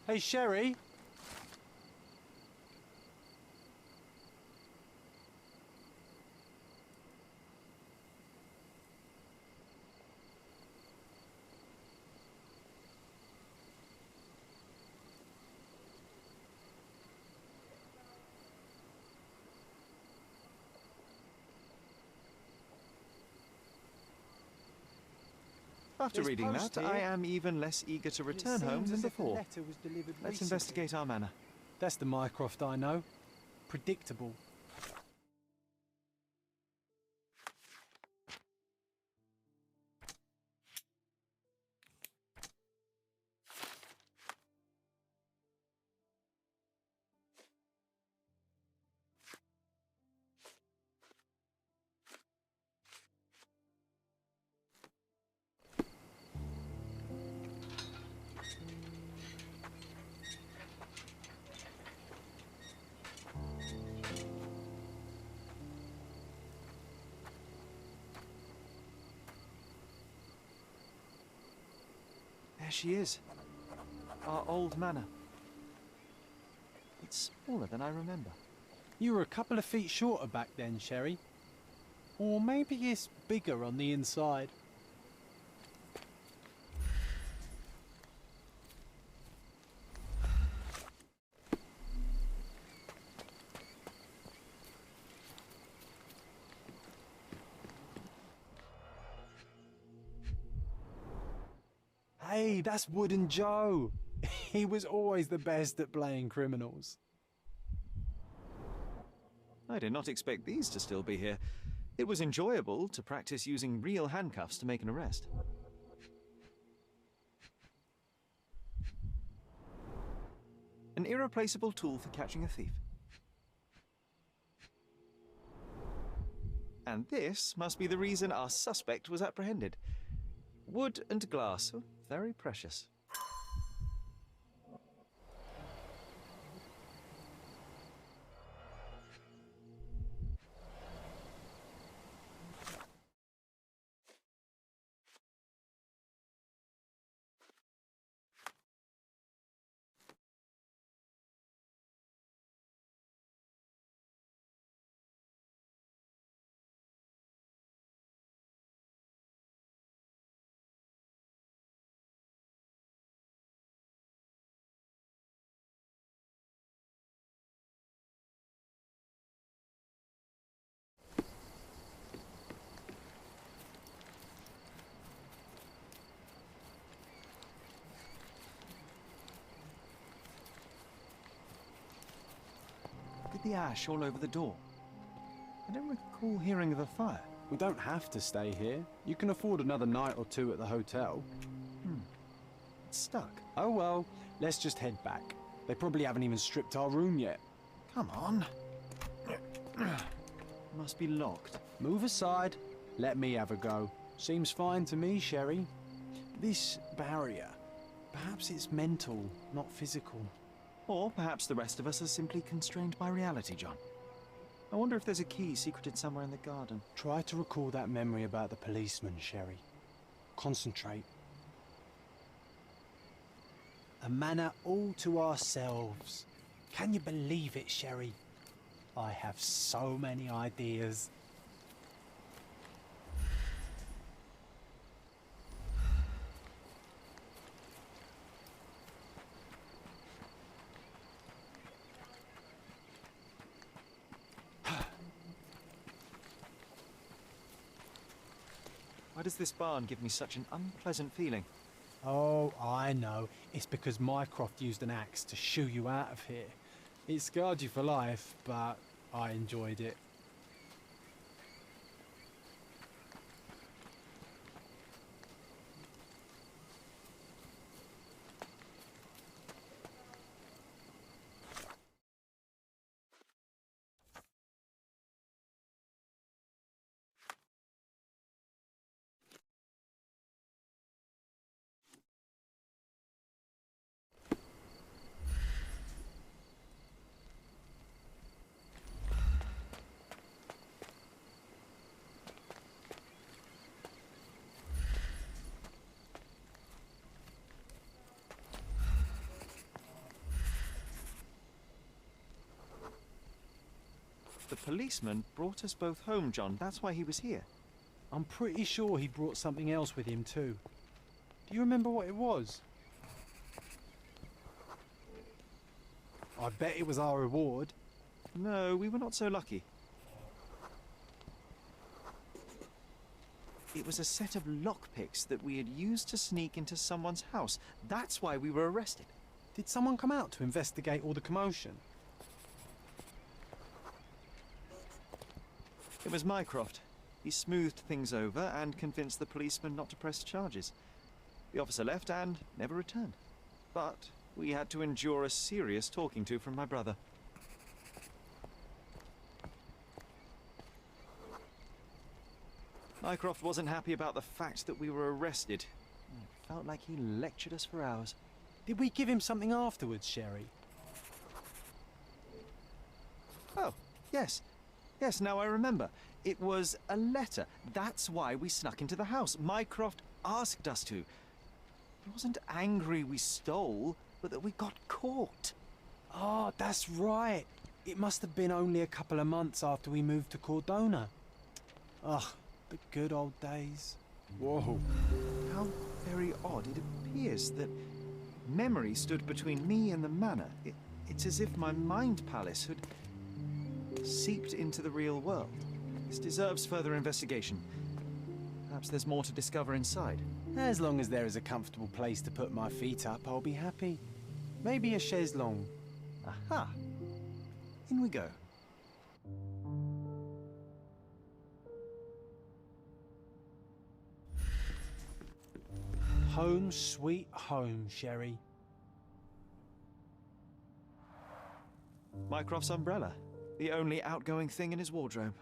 Hey, Sherry? After There's reading post that, here. I am even less eager to It return home seems than as if the before. letter was delivered Let's recently. investigate our manor. That's the Mycroft I know. Predictable. There she is. Our old manor. It's smaller than I remember. You were a couple of feet shorter back then, Sherry. Or maybe it's bigger on the inside. Hey, that's Wooden Joe. He was always the best at playing criminals. I did not expect these to still be here. It was enjoyable to practice using real handcuffs to make an arrest. An irreplaceable tool for catching a thief. And this must be the reason our suspect was apprehended. Wood and glass, oh, very precious. Look at the ash all over the door. I don't recall hearing of a fire. We don't have to stay here. You can afford another night or two at the hotel. It's stuck. Oh well, let's just head back. They probably haven't even stripped our room yet. Come on. Must be locked. Move aside. Let me have a go. Seems fine to me, Sherry. This barrier, perhaps it's mental, not physical. Or perhaps the rest of us are simply constrained by reality, John. I wonder if there's a key secreted somewhere in the garden. Try to recall that memory about the policeman, Sherry. Concentrate. A manor all to ourselves. Can you believe it, Sherry? I have so many ideas. Why does this barn give me such an unpleasant feeling? Oh, I know. It's because Mycroft used an axe to shoo you out of here. It scarred you for life, but I enjoyed it. The policeman brought us both home, John. That's why he was here. I'm pretty sure he brought something else with him too. Do you remember what it was? I bet it was our reward. No, we were not so lucky. It was a set of lockpicks that we had used to sneak into someone's house. That's why we were arrested. Did someone come out to investigate all the commotion? It was Mycroft. He smoothed things over and convinced the policeman not to press charges. The officer left and never returned. But we had to endure a serious talking to from my brother. Mycroft wasn't happy about the fact that we were arrested. It felt like he lectured us for hours. Did we give him something afterwards, Sherry? Oh, yes. Yes, now I remember. It was a letter. That's why we snuck into the house. Mycroft asked us to. He wasn't angry we stole, but that we got caught. Oh, that's right. It must have been only a couple of months after we moved to Cordona. Ugh, the good old days. Whoa. How very odd it appears that memory stood between me and the manor. It's as if my mind palace had seeped into the real world. This deserves further investigation. Perhaps there's more to discover inside. As long as there is a comfortable place to put my feet up, I'll be happy. Maybe a chaise longue. Aha! In we go. Home sweet home, Sherry. Mycroft's umbrella. The only outgoing thing in his wardrobe.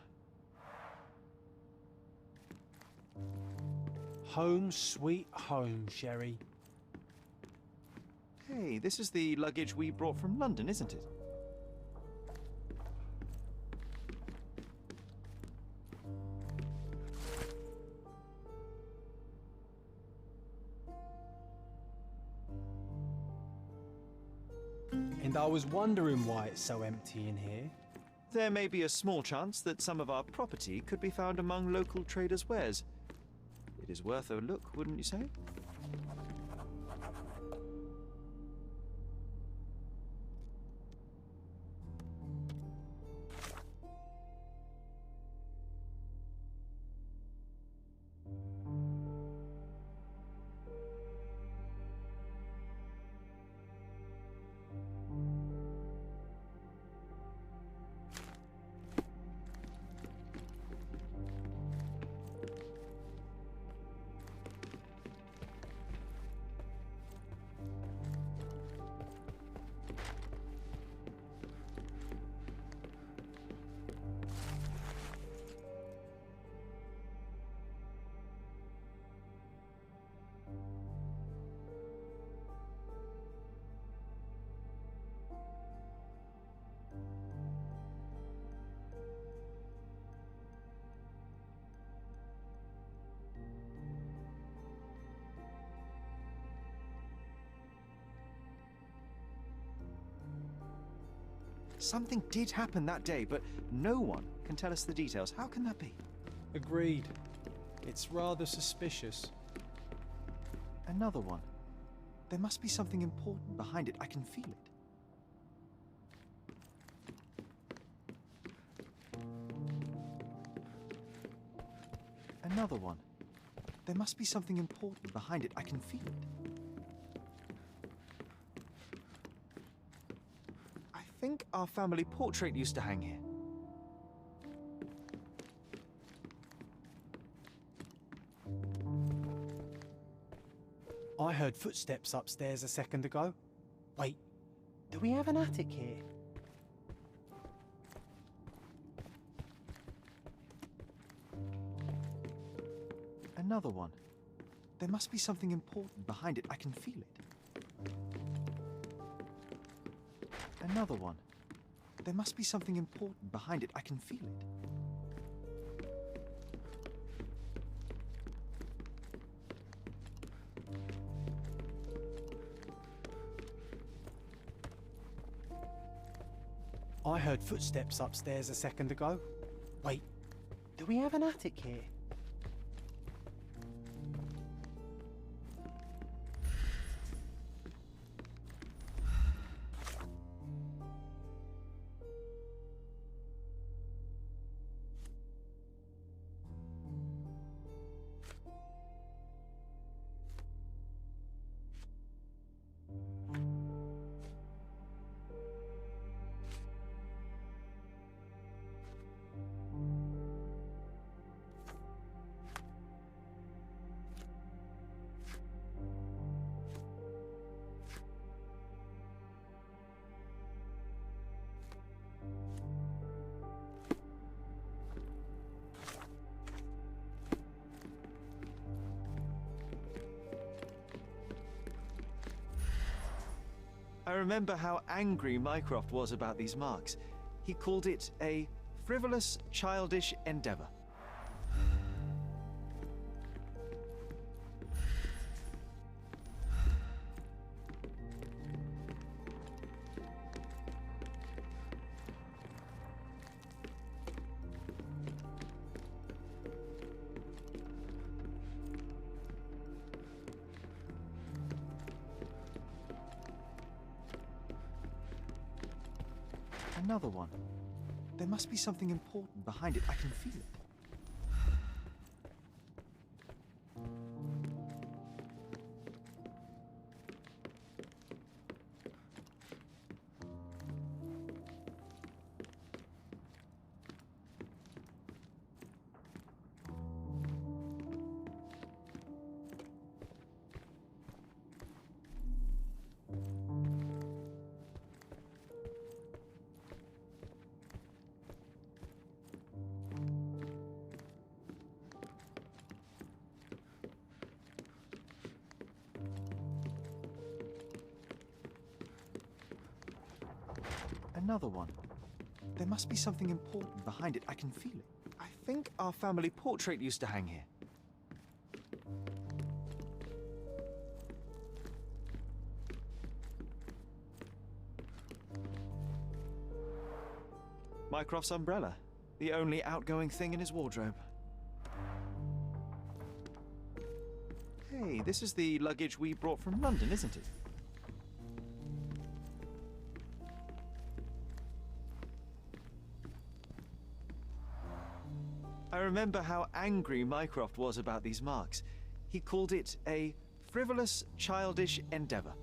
Home sweet home, Sherry. Hey, this is the luggage we brought from London, isn't it? And I was wondering why it's so empty in here. There may be a small chance that some of our property could be found among local traders' wares. It is worth a look, wouldn't you say? Something did happen that day, but no one can tell us the details. How can that be? Agreed. It's rather suspicious. Another one. There must be something important behind it. I can feel it. Another one. There must be something important behind it. I can feel it. I think our family portrait used to hang here. I heard footsteps upstairs a second ago. Wait, do we have an attic here? Another one. There must be something important behind it. I can feel it. Another one. There must be something important behind it. I can feel it. I heard footsteps upstairs a second ago. Wait, do we have an attic here? I remember how angry Mycroft was about these marks. He called it a frivolous, childish endeavor. Another one. There must be something important behind it. I can feel it. Another one. There must be something important behind it. I can feel it. I think our family portrait used to hang here. Mycroft's umbrella. The only outgoing thing in his wardrobe. Hey, this is the luggage we brought from London, isn't it? I remember how angry Mycroft was about these marks. He called it a frivolous, childish endeavor.